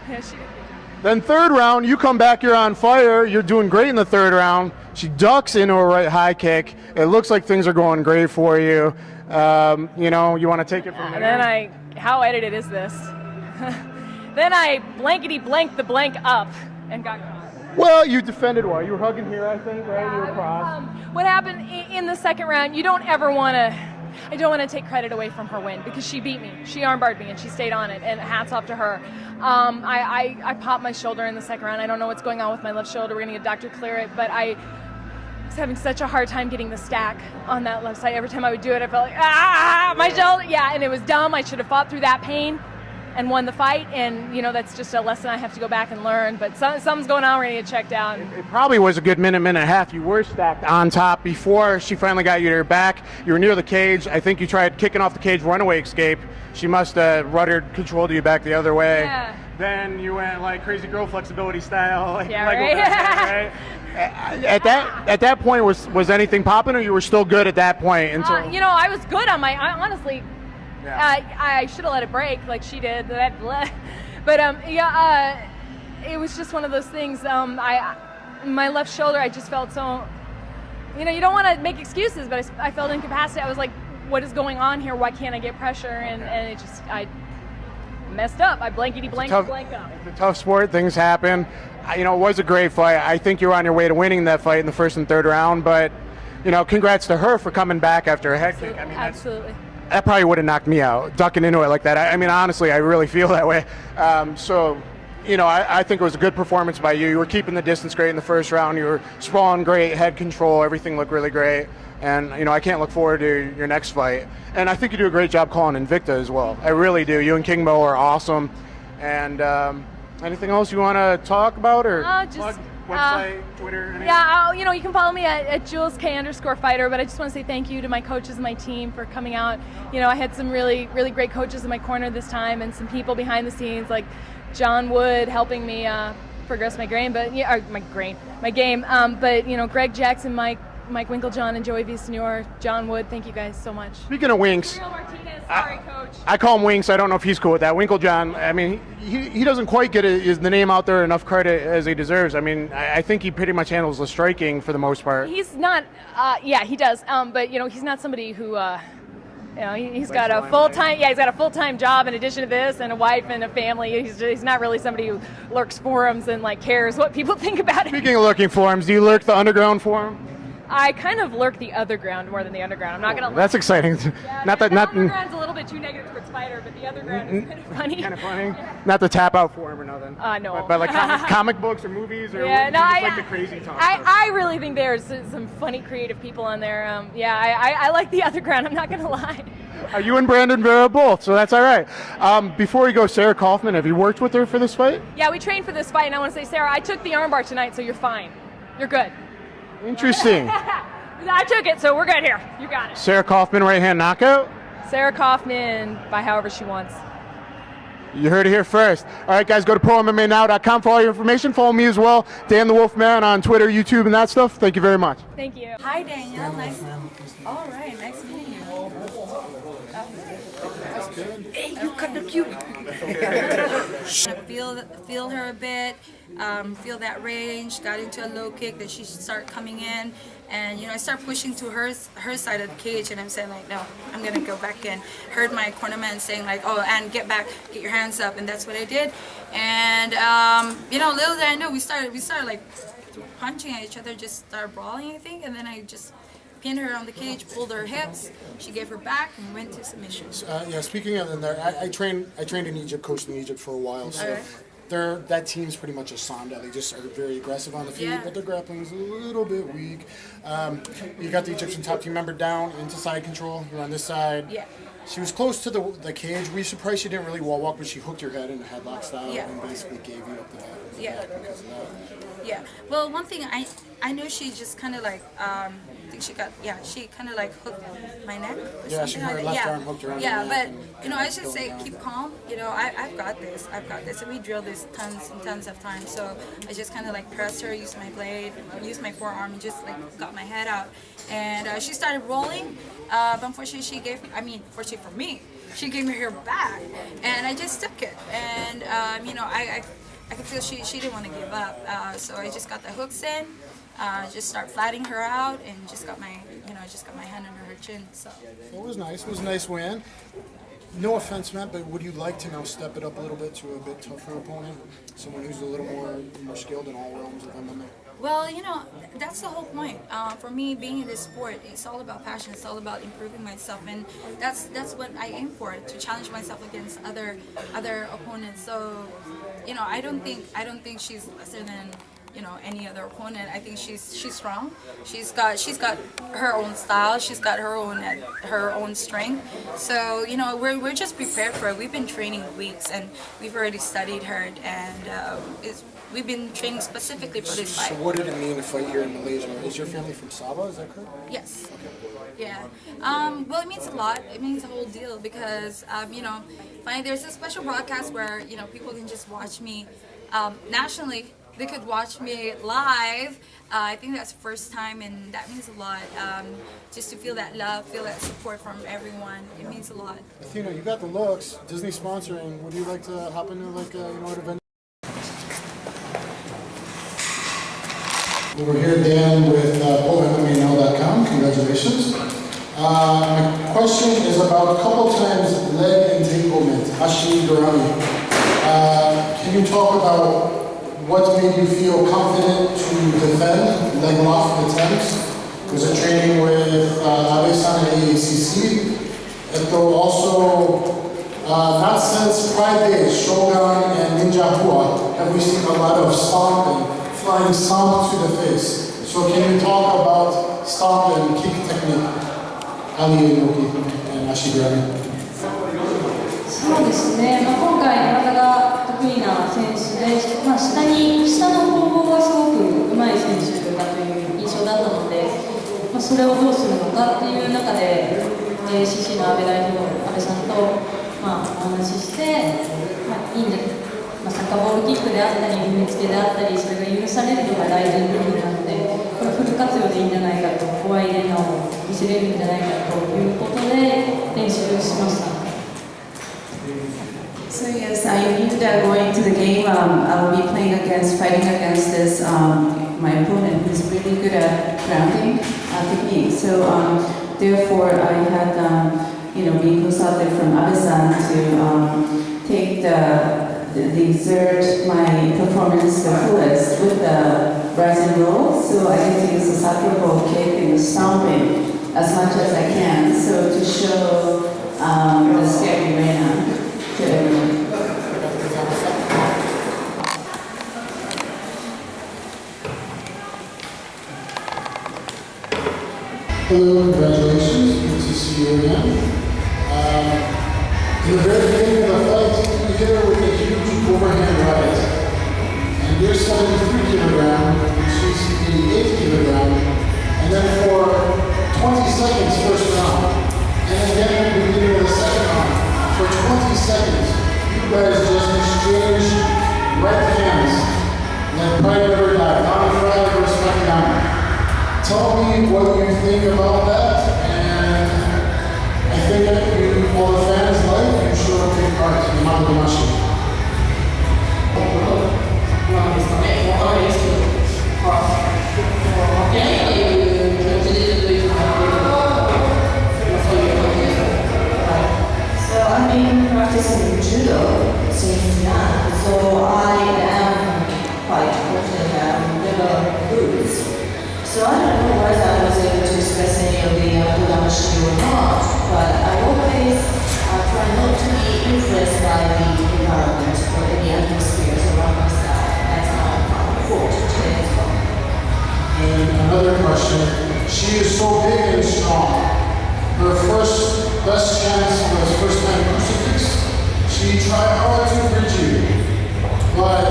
Yeah, she did. Then third round, you come back, you're on fire. You're doing great in the third round. She ducks into a right high kick. It looks like things are going great for you. You want to take it from there? And then how edited is this? Then I blankety blanked the blank up and got caught. Well, you defended well. You were hugging here, I think, right? You were crossed. What happened in the second round, I don't want to take credit away from her win because she beat me. She armbarred me and she stayed on it, and hats off to her. I popped my shoulder in the second round. I don't know what's going on with my left shoulder. We're going to get a doctor clear it, but I was having such a hard time getting the stack on that left side. Every time I would do it, I felt like, my shoulder. Yeah, and it was dumb. I should have fought through that pain and won the fight, and that's just a lesson I have to go back and learn, but something's going on. We're going to get checked out. It probably was a good minute and a half. You were stacked on top before she finally got you to your back. You were near the cage. I think you tried kicking off the cage runaway escape. She must have ruddered, controlled you back the other way. Yeah. Then you went like crazy girl flexibility style. Right? At that point, was anything popping, or you were still good at that point? Until I was good on honestly. Yeah. I should have let it break like she did. But it was just one of those things. My left shoulder, I just felt so. You don't want to make excuses, but I felt incapacitated. I was like, "What is going on here? Why can't I get pressure?" And I messed up. I blankety blank up. It's a tough sport. Things happen. It was a great fight. I think you were on your way to winning that fight in the first and third round. But congrats to her for coming back after a head kick. I mean, absolutely. That probably would have knocked me out, ducking into it like that. I mean, honestly, I really feel that way. I think it was a good performance by you. You were keeping the distance great in the first round. You were sprawling great, head control, everything looked really great. And, I can't look forward to your next fight. And I think you do a great job calling Invicta as well. I really do. You and King Mo are awesome. And anything else you want to talk about or plug? Website, Twitter, anything? Yeah, you can follow me at JulesK_fighter, but I just want to say thank you to my coaches and my team for coming out. I had some really, really great coaches in my corner this time, and some people behind the scenes like John Wood helping me progress my game, but my game. But Greg Jackson, Mike Winklejohn, and Joey Villasenor, John Wood, thank you guys so much. Speaking of Winks, sorry, coach. I call him Winks. I don't know if he's cool with that. Winklejohn, I mean, he doesn't quite get the name out there enough credit as he deserves. I mean, I think he pretty much handles the striking for the most part. He's not, he does. But he's not somebody who. He's got a full-time. Yeah, he's got a full-time job in addition to this, and a wife and a family. He's not really somebody who lurks forums and cares what people think about him. Speaking of lurking forums, do you lurk the underground forum? I kind of lurk the other ground more than the underground. I'm not gonna lie. That's exciting. Yeah, the underground's a little bit too negative towards Spider, but the other ground is kind of funny. Kind of funny. Not the tap out forum or nothing. No. But comic books or movies or the crazy talk. I really think there's some funny, creative people on there. I like the other ground. I'm not gonna lie. You and Brandon Vera both, so that's all right. Before we go, Sarah Kaufman, have you worked with her for this fight? Yeah, we trained for this fight, and I want to say, Sarah, I took the armbar tonight, so you're fine. You're good. Interesting. I took it, so we're good here. You got it. Sarah Kaufman, right hand knockout? Sarah Kaufman, by however she wants. You heard it here first. All right, guys, go to ProMMANow.com for all your information. Follow me as well, Dan the Wolfman on Twitter, YouTube, and that stuff. Thank you very much. Thank you. Hi, Danielle. Nice. All right, nice meeting you. Hey, you kind of cute. feel her a bit, feel that range. Got into a low kick that she started coming in, and I start pushing to her side of the cage, and I'm saying like, no, I'm gonna go back in. Heard my cornerman saying like, oh, and get back, get your hands up, and that's what I did. And little did I know, we started like punching at each other, just started brawling, I think, and then I just pinned her on the cage, pulled her hips, she gave her back, and went to submission. Yeah, speaking of in there, I trained in Egypt, coached in Egypt for a while, so that team's pretty much a Sonda. They just are very aggressive on the feet, but their grappling is a little bit weak. You got the Egyptian top team member down into side control. You're on this side. Yeah. She was close to the cage. We surprised she didn't really wall walk, but she hooked your head in a headlock style and basically gave you up the back because of that. Yeah. Well, one thing I know she just kind of like I think she kind of like hooked my neck or something she like her that. left arm hooked around your but neck I should say keep calm. I've got this, and we drilled this tons and tons of times. So I just kind of like pressed her, used my blade, used my forearm, and just like got my head out. And she started rolling, but unfortunately fortunately for me, she gave me her back, and I just took it. And I could feel she didn't want to give up, so I just got the hooks in, just start flattening her out, and just got my hand under her chin. So it was nice. It was a nice win. No offense meant, but would you like to now step it up a little bit to a bit tougher opponent, someone who's a little more skilled in all realms of MMA? Well, that's the whole point. For me, being in this sport, it's all about passion. It's all about improving myself, and that's what I aim for, to challenge myself against other opponents. So, I don't think she's lesser than any other opponent. I think she's strong. She's got her own style. She's got her own strength. So we're just prepared for it. We've been training weeks, and we've already studied her, and we've been training specifically for this fight. So what did it mean to fight here in Malaysia? Is your family from Sabah? Is that correct? Yes. Yeah. Well, it means a lot. It means a whole deal because finally there's a special broadcast where people can just watch me nationally. They could watch me live. I think that's the first time, and that means a lot. Just to feel that love, feel that support from everyone, it means a lot. Athena, you got the looks. Disney sponsoring. Would you like to hop into an event? We're here, Dan, with ProMMANow.com. Congratulations. My question is about a couple times leg entanglement, Ashi Garami. Can you talk about what made you feel confident to defend leg lock attempts? Was it training with Abe-san at AACC? And though also, not since Pride Days, Shogun and Ninja Hua, have we seen a lot of stomp and flying stomp to the face. So can you talk about stomp and kick technique? Ali Inoki and Ashi Garami. そうですね、今回体が得意な選手で、下の攻防がすごく上手い選手だという印象だったので、それをどうするのかっていう中で、ACC の安倍代表、安倍さんと、お話しして、いいんで、サッカーボールキックであったり、踏みつけであったり、それが許されるのが大事な部分なので、これフル活用でいいんじゃないかと、怖いレナを見せれるんじゃないかということで練習しました。So yes, I knew that going to the game, I will be fighting against this, my opponent who's really good at grounding technique. So therefore, I had, being consulted from Abe-san to take the exert my performance the fullest with the rise and roll. So I get to use the soccer ball kick and stomping as much as I can. So to show the scary Reina to everyone. Hello, congratulations. Good to see you again. In the very beginning of the fight, you hit her with a huge overhand right. And you're 73 kilograms, and she's 88 kilograms. And then for 20 seconds, first round. And again at the beginning of the second round, for 20 seconds, you guys just exchanged right hands. Like Pride Never Died, Donna Fry versus Zingano. Tell me what you think about that, and I think that you, all the fans like, you should take part in Mama Damashi. So I've been practicing judo since young, so I am quite confident that I will never lose. So I don't know whether I was able to express any of the Kodamashi or not, but I always try not to be influenced by the environment or any atmosphere around myself. That's my thought today as well. And another question, she is so big and strong. Her first best chance was first time crucifix. She tried hard to bridge you, but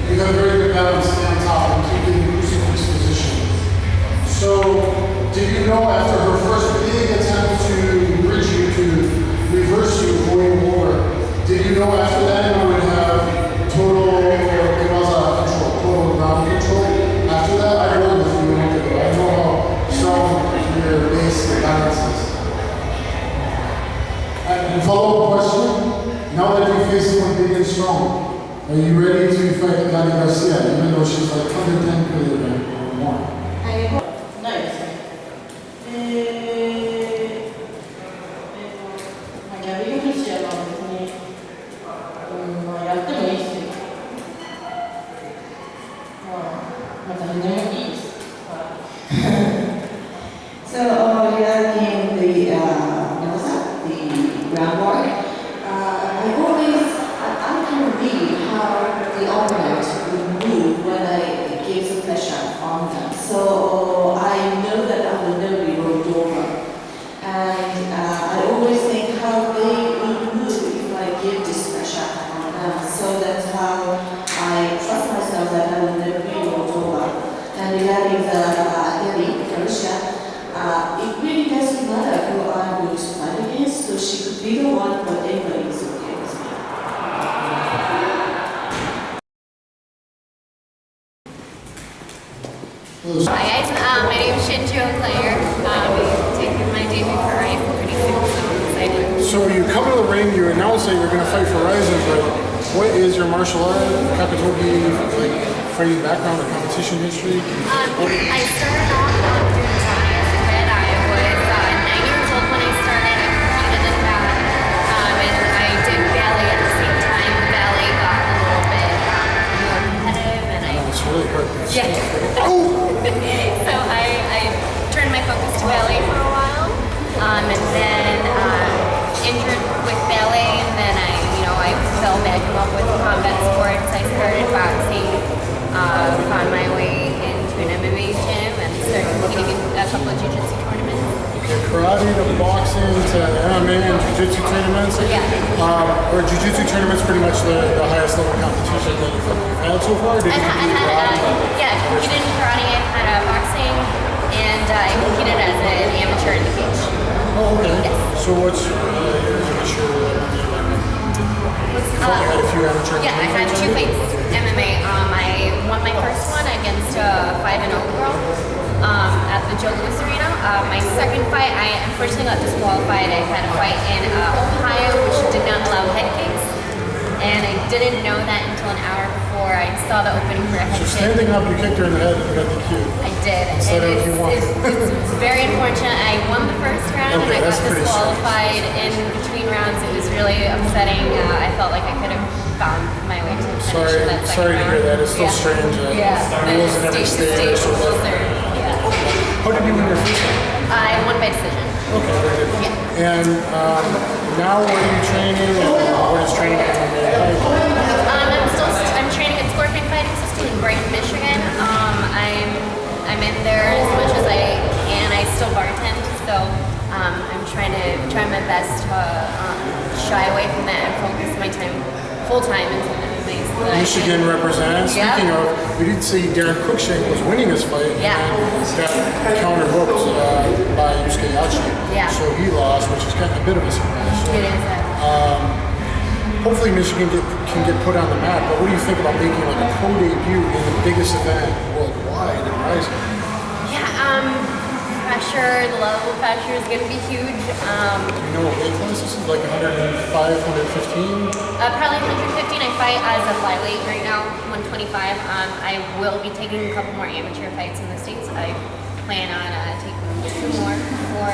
you have very good balance on top and keeping the crucifix position. So, did you know after her first big attempt to bridge you, to reverse you going over, did you know after that you would have total control, total ground control? After that, I rolled with you a minute ago. I know how strong your base balance is. And follow-up question, now that you face someone big and strong, are you ready to fight Dani Garcia, even though she's like 110 kilograms or more? So regarding the groundwork, I can read how the opponent will move when I give some pressure on them. So I know that I will never be rolled over. And I always think how they will move if I give this pressure on them. So that's how I trust myself that I will never be rolled over. And regarding the Felicia, it really doesn't matter who I'm going to fight against, so she could be the one, whatever is okay with me. Hi guys, my name is Shinu Claire. Taking my debut for Rise pretty soon, so I'm excited. So you come to the ring, you announce that you're going to fight for Ryzen, but what is your martial art, Kakatogi, like fighting background or competition history? I started off doing karate as a kid. I was 9 years old when I started. I competed in that, and I did ballet at the same time. Ballet got a little bit more competitive, and It's really hurt. so I turned my focus to ballet for a while, and then injured with ballet, and then I fell back in love with combat sports. I started boxing, found my way into an MMA gym, and started competing in a couple of jiu-jitsu tournaments. Okay, karate to boxing to MMA and jiu-jitsu tournaments. Or jiu-jitsu tournaments pretty much the highest level competition that you've had so far? Did you compete in karate? I competed in karate, I've had boxing, and I competed as an amateur in the cage. Oh, okay. Yes. So what's your I had a few amateur Yeah, I had 2 fights MMA. I won my first one against a 5-0 girl at the Joe Louis Arena. My second fight, I unfortunately got disqualified. I had a fight in Ohio, which did not allow head kicks. And I didn't know that until an hour before I saw the opening for a head So kick. standing up, you kicked her in the head and you got the cue. I did. Instead of you won. It's very unfortunate. I won the first round, Okay, and I that's got pretty disqualified in between rounds. It was really upsetting. I felt like I could have found my way to the finish in that second Sorry to hear round. that. It's still strange. Rules in every state are so different. How did you win your first one? I won by decision. Okay, very good. Yeah. And now what are you training? What is training at MMA? I'm training at Scorpion Fighting System in Brighton, Michigan. I'm in there as much as I can. I still bartend, so I'm trying my my best to shy away from that and focus my time full-time into MMA. So Michigan representative. Speaking of, we did see Darren Cruikshank was winning his fight. Yeah. And got counter-hooked by Yusuke Yachi. Yeah. So he lost, which is kind of a bit of a surprise. So, it is. Hopefully Michigan can get put on the map, but what do you think about making like a pro debut in the biggest event worldwide in Rising? Yeah, pressure, the level of pressure is going to be huge. Do you know what weight class this is? Like 105, 115? Probably 115. I fight as a flyweight right now, 125. I will be taking a couple more amateur fights in the States. I plan on taking 2 more for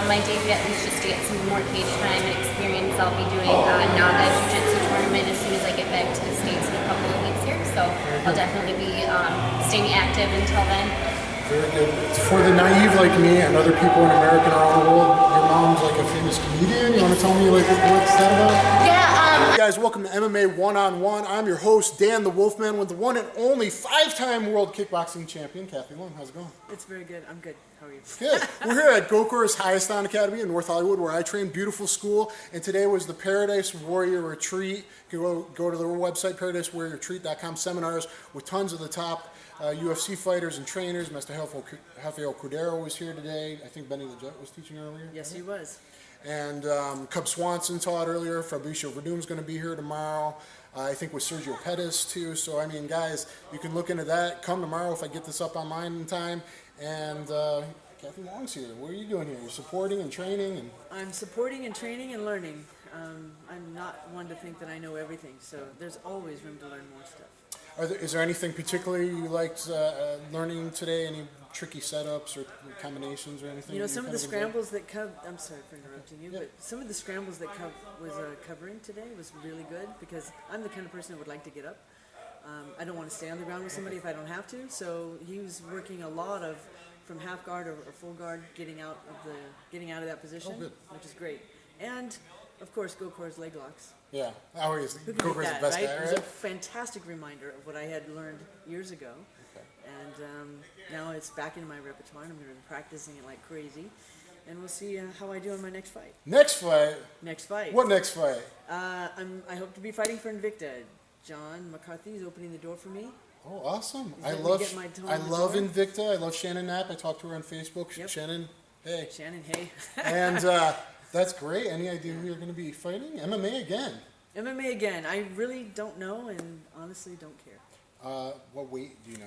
my debut, at least just to get some more cage time and experience. I'll be doing a Naga Jiu-Jitsu tournament as soon as I get back to the States in a couple of weeks here. So I'll definitely be staying active until then. Very good. For the naive like me and other people in America and around the world, your mom's like a famous comedian. You want to tell me like what's that about? Yeah. Hey guys, welcome to MMA One-on-One. I'm your host, Dan the Wolfman, with the one and only 5-time world kickboxing champion, Kathy Long. How's it going? It's very good. I'm good. How are you? Good. We're here at Gokor's Hayastan Academy in North Hollywood, where I train. Beautiful school. And today was the Paradise Warrior Retreat. You can go to their website, paradisewarriorretreat.com. Seminars with tons of the top UFC fighters and trainers. Master Rafael Cordero was here today. I think Benny the Jet was teaching earlier. Yes, he was. And Cub Swanson taught earlier. Fabricio Verdum's going to be here tomorrow. I think with Sergio Pettis too. So I mean, guys, you can look into that. Come tomorrow if I get this up online in time. And Kathy Long's here. What are you doing here? You're supporting and training? And I'm supporting and training and learning. I'm not one to think that I know everything, so there's always room to learn more stuff. Is there anything particularly you liked learning today? Any tricky setups or combinations or anything? You know, some of the scrambles that Cub, I'm sorry for interrupting you, but some of the scrambles that Cub was covering today was really good, because I'm the kind of person that would like to get up. I don't want to stay on the ground with somebody if I don't have to, so he was working a lot of from half guard or full guard, getting out of that position, which is great. And of course, Gokor's leg locks. Yeah, always. Who can beat Gokor's that, the best right? guy, It right? was a fantastic reminder of what I had learned years ago. Okay. And now it's back in my repertoire, and I'm going to be practicing it like crazy. And we'll see how I do in my next fight. Next fight? Next fight. What next fight? I hope to be fighting for Invicta. John McCarthy is opening the door for me. Oh, awesome. He's I letting me love get my toe I in the love door. Invicta. I love Shannon Knapp. I talked to her on Facebook. Yep. Shannon, hey. Shannon, hey. And that's great. Any idea who you're going to be fighting? MMA again. MMA again. I really don't know, and honestly don't care. What weight do you know?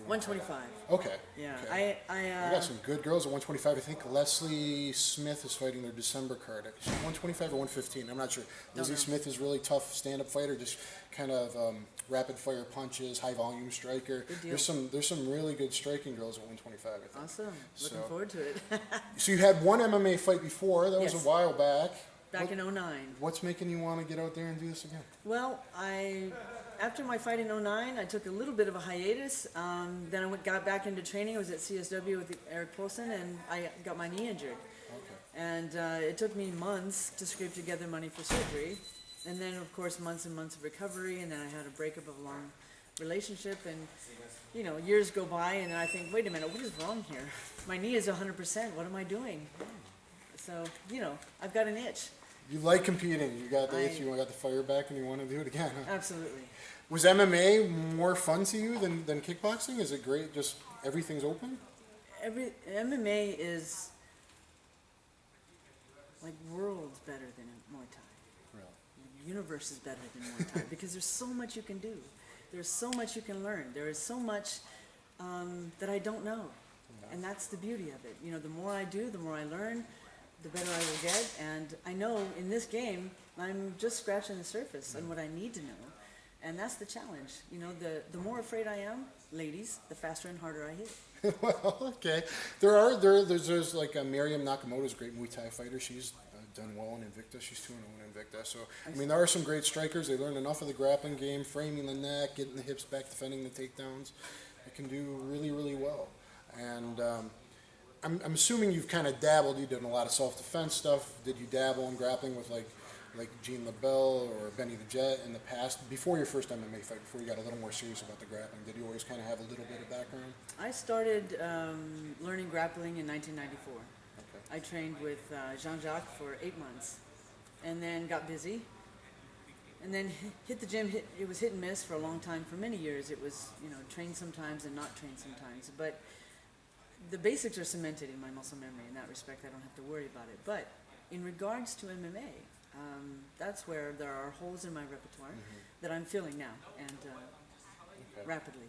125. Okay. Yeah. Okay. I We got some good girls at 125. I think Leslie Smith is fighting their December card. Is she 125 or 115? I'm not sure. Leslie Smith is really tough stand-up fighter, just kind of rapid fire punches, high volume striker. Good deal. There's some really good striking girls at 125. I think. Awesome. Looking forward to it. So you had one MMA fight before. That was Yes. a while back. Back in 09. What's making you want to get out there and do this again? Well, after my fight in 09, I took a little bit of a hiatus. Then I got back into training. I was at CSW with Eric Poulsen, and I got my knee injured. Okay. And it took me months to scrape together money for surgery. And then, of course, months and months of recovery. And then I had a breakup of a long relationship. And, you know, years go by, and I think, wait a minute, what is wrong here? My knee is 100%. What am I doing? So, you know, I've got an itch. You like competing. You got the itch. You got the fire back, and you want to do it again. Huh? Absolutely. Was MMA more fun to you than kickboxing? Is it great? Just everything's open? MMA is like worlds better than Muay Thai. Really? The universe is better than Muay Thai because there's so much you can do. There's so much you can learn. There is so much that I don't know. And that's the beauty of it. You know, the more I do, the more I learn, the better I will get. And I know in this game, I'm just scratching the surface on what I need to know. And that's the challenge. You know, the more afraid I am, ladies, the faster and harder I hit. Well, okay. There's like Miriam Nakamoto's a great Muay Thai fighter. She's done well in Invicta. She's 2-0 in Invicta. So, I mean, there are some great strikers. They learn enough of the grappling game, framing the neck, getting the hips back, defending the takedowns. They can do really, really well. And I'm assuming you've kind of dabbled. You've done a lot of self-defense stuff. Did you dabble in grappling with like Gene LaBelle or Benny the Jet in the past, before your first MMA fight, before you got a little more serious about the grappling? Did you always kind of have a little bit of background? I started learning grappling in 1994. Okay. I trained with Jean-Jacques for 8 months, and then got busy, and then hit the gym. It was hit and miss for a long time. For many years, it was train sometimes and not train sometimes. But the basics are cemented in my muscle memory. In that respect, I don't have to worry about it. But in regards to MMA, that's where there are holes in my repertoire that I'm filling now, and rapidly.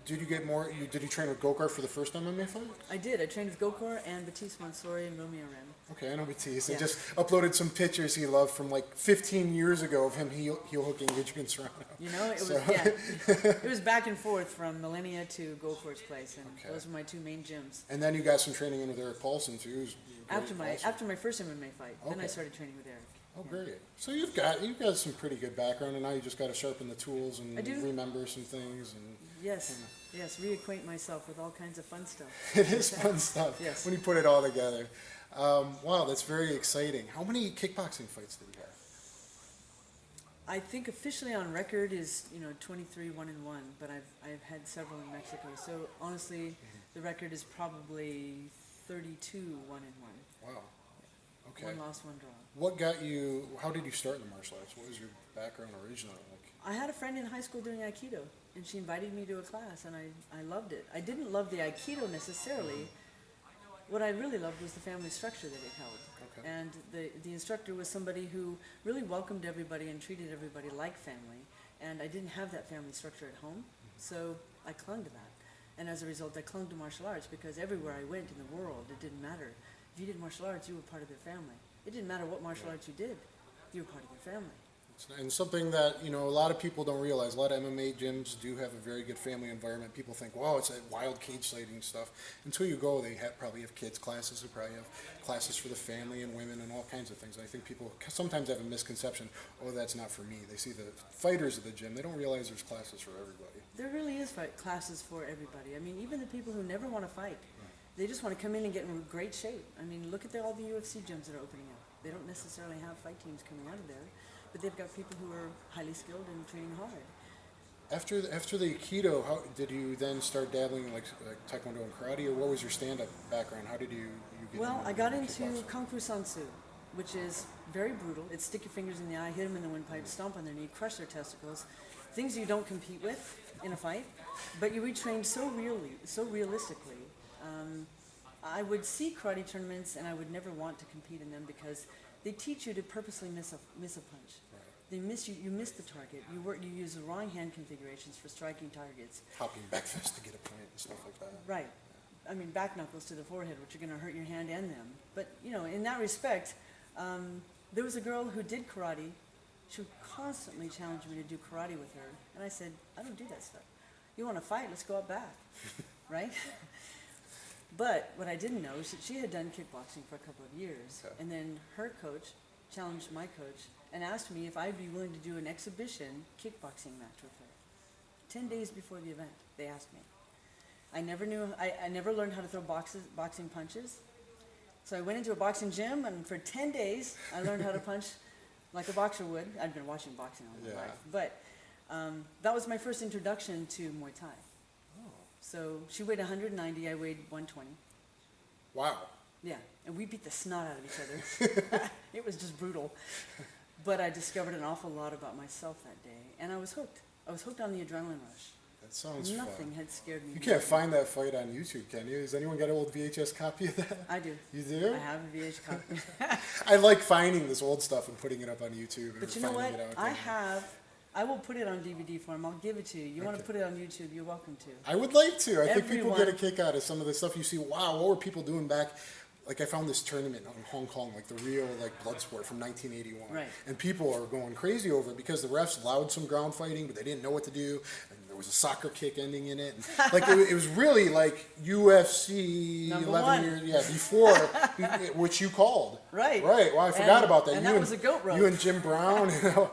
Did you get more? Did you train with Gokar for the first MMA fight? I did. I trained with Gokar and Batiste Mansouri and Romeo Rem. Okay, I know Batiste. Yeah. I just uploaded some pictures he loved from like 15 years ago of him heel hooking Adrian Serrano. It was back and forth from Millennia to Gokar's place, and those were my two main gyms. And then you got some training in with Eric Paulson too. After my first MMA fight, then I started training with Eric. Oh, great! So you've got some pretty good background, and now you just got to sharpen the tools and remember some things. And yes, reacquaint myself with all kinds of fun stuff. It is fun stuff. Yes. When you put it all together. Wow, that's very exciting. How many kickboxing fights did you have? I think officially on record is 23 1-1, but I've had several in Mexico. So honestly, the record is probably 32 1-1. Wow. Okay. One loss, one draw. What got you? How did you start in the martial arts? What was your background originally like? I had a friend in high school doing Aikido, and she invited me to a class, and I loved it. I didn't love the Aikido necessarily. What I really loved was the family structure that it held. Okay. And the instructor was somebody who really welcomed everybody and treated everybody like family. And I didn't have that family structure at home, so I clung to that. And as a result, I clung to martial arts because everywhere I went in the world, it didn't matter. If you did martial arts, you were part of their family. It didn't matter what martial arts you did, you were part of their family. And something that, a lot of people don't realize, a lot of MMA gyms do have a very good family environment. People think, wow, it's that wild cage fighting stuff. Until you go, they probably have kids classes, they probably have classes for the family and women and all kinds of things. I think people sometimes have a misconception, oh, that's not for me. They see the fighters at the gym, they don't realize there's classes for everybody. There really is classes for everybody. I mean, even the people who never want to fight, they just want to come in and get in great shape. I mean, look at all the UFC gyms that are opening up. They don't necessarily have fight teams coming out of there, but they've got people who are highly skilled and training hard. After the Aikido, how did you then start dabbling like Taekwondo and karate, or what was your stand-up background? How did you get Well, into I got into kickboxing? Kung Fu Sansu, which is very brutal. It's stick your fingers in the eye, hit them in the windpipe, stomp on their knee, crush their testicles, things you don't compete with in a fight, but you retrained so realistically. I would see karate tournaments and I would never want to compete in them because they teach you to purposely miss a punch. They miss you miss the target. You use the wrong hand configurations for striking targets. Hopping back fist to get a point and stuff like that. Right. I mean, back knuckles to the forehead, which are going to hurt your hand and them. But, in that respect, there was a girl who did karate. She would constantly challenge me to do karate with her. And I said, I don't do that stuff. You want to fight? Let's go out back. Right? But what I didn't know is that she had done kickboxing for a couple of years. Okay. And then her coach challenged my coach and asked me if I'd be willing to do an exhibition kickboxing match with her. 10 days before the event, they asked me. I never learned how to throw boxing punches. So I went into a boxing gym, and for 10 days, I learned how to punch like a boxer would. I'd been watching boxing all my life. But that was my first introduction to Muay Thai. So she weighed 190, I weighed 120. Wow. Yeah, and we beat the snot out of each other. It was just brutal. But I discovered an awful lot about myself that day, and I was hooked. I was hooked on the adrenaline rush. That sounds fun. Nothing had scared me. You can't find that fight on YouTube, can you? Has anyone got an old VHS copy of that? I do. You do? I have a VHS copy. I like finding this old stuff and putting it up on YouTube. But you know what? I will put it on DVD form. I'll give it to you. You want to put it on YouTube, you're welcome to. I would like to. I think people get a kick out of some of the stuff you see. Wow, what were people doing back? Like I found this tournament in Hong Kong, like the real blood sport from 1981. Right. And people are going crazy over it because the refs allowed some ground fighting, but they didn't know what to do. And there was a soccer kick ending in it. And it was really like UFC Number 11 one. years before, which you called. Right. Right. Well, I forgot about that. And that was a goat rope. You and Jim Brown.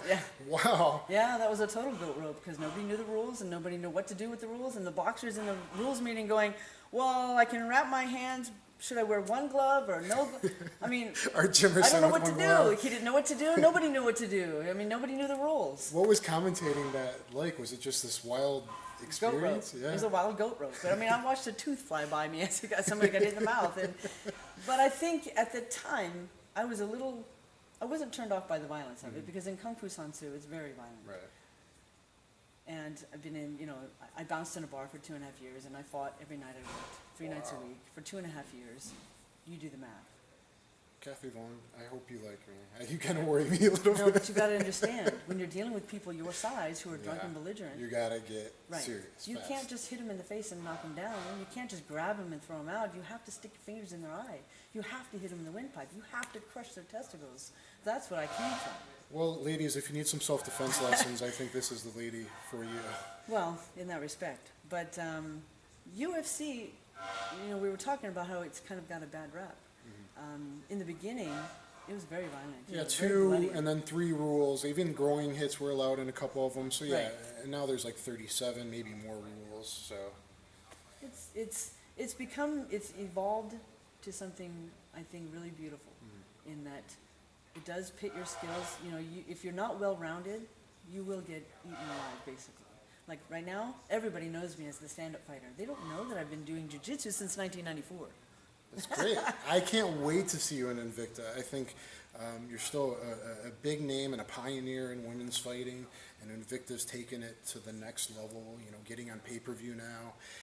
Yeah. Wow. Yeah, that was a total goat rope because nobody knew the rules and nobody knew what to do with the rules. And the boxers in the rules meeting going, well, I can wrap my hands. Should I wear one glove or no glove? I mean, I don't know what to do. He didn't know what to do. Nobody knew what to do. I mean, nobody knew the rules. What was commentating that like? Was it just this wild experience? Goat rope. Yeah. It was a wild goat rope. But I mean, I watched a tooth fly by me as somebody got hit in the mouth. And But I think at the time, I wasn't turned off by the violence of it, because in Kung Fu San Soo, it's very violent. Right. And I've been in, I bounced in a bar for 2.5 years, and I fought every night I worked, 3 nights a week, for 2.5 years. You do the math. Kathy Vaughn, I hope you like me. You kind of worry me a little bit. No, but you got to understand, when you're dealing with people your size who are drunk and belligerent, you got to get right. serious. You fast. can't just hit them in the face and knock them down. You can't just grab them and throw them out. You have to stick your fingers in their eye. You have to hit them in the windpipe. You have to crush their testicles. That's what I came from. Well, ladies, if you need some self-defense lessons, I think this is the lady for you. Well, in that respect. But UFC, we were talking about how it's kind of got a bad rep. In the beginning, it was very violent. Yeah, 2 and then 3 rules. Even groin hits were allowed in a couple of them. So yeah, Right. and now there's like 37, maybe more rules. So It's evolved to something, I think, really beautiful, in that it does pit your skills. If you're not well-rounded, you will get eaten alive, basically. Like right now, everybody knows me as the stand-up fighter. They don't know that I've been doing jiu-jitsu since 1994. that's great. I can't wait to see you in Invicta. I think you're still a big name and a pioneer in women's fighting, and Invicta's taken it to the next level, getting on pay-per-view now.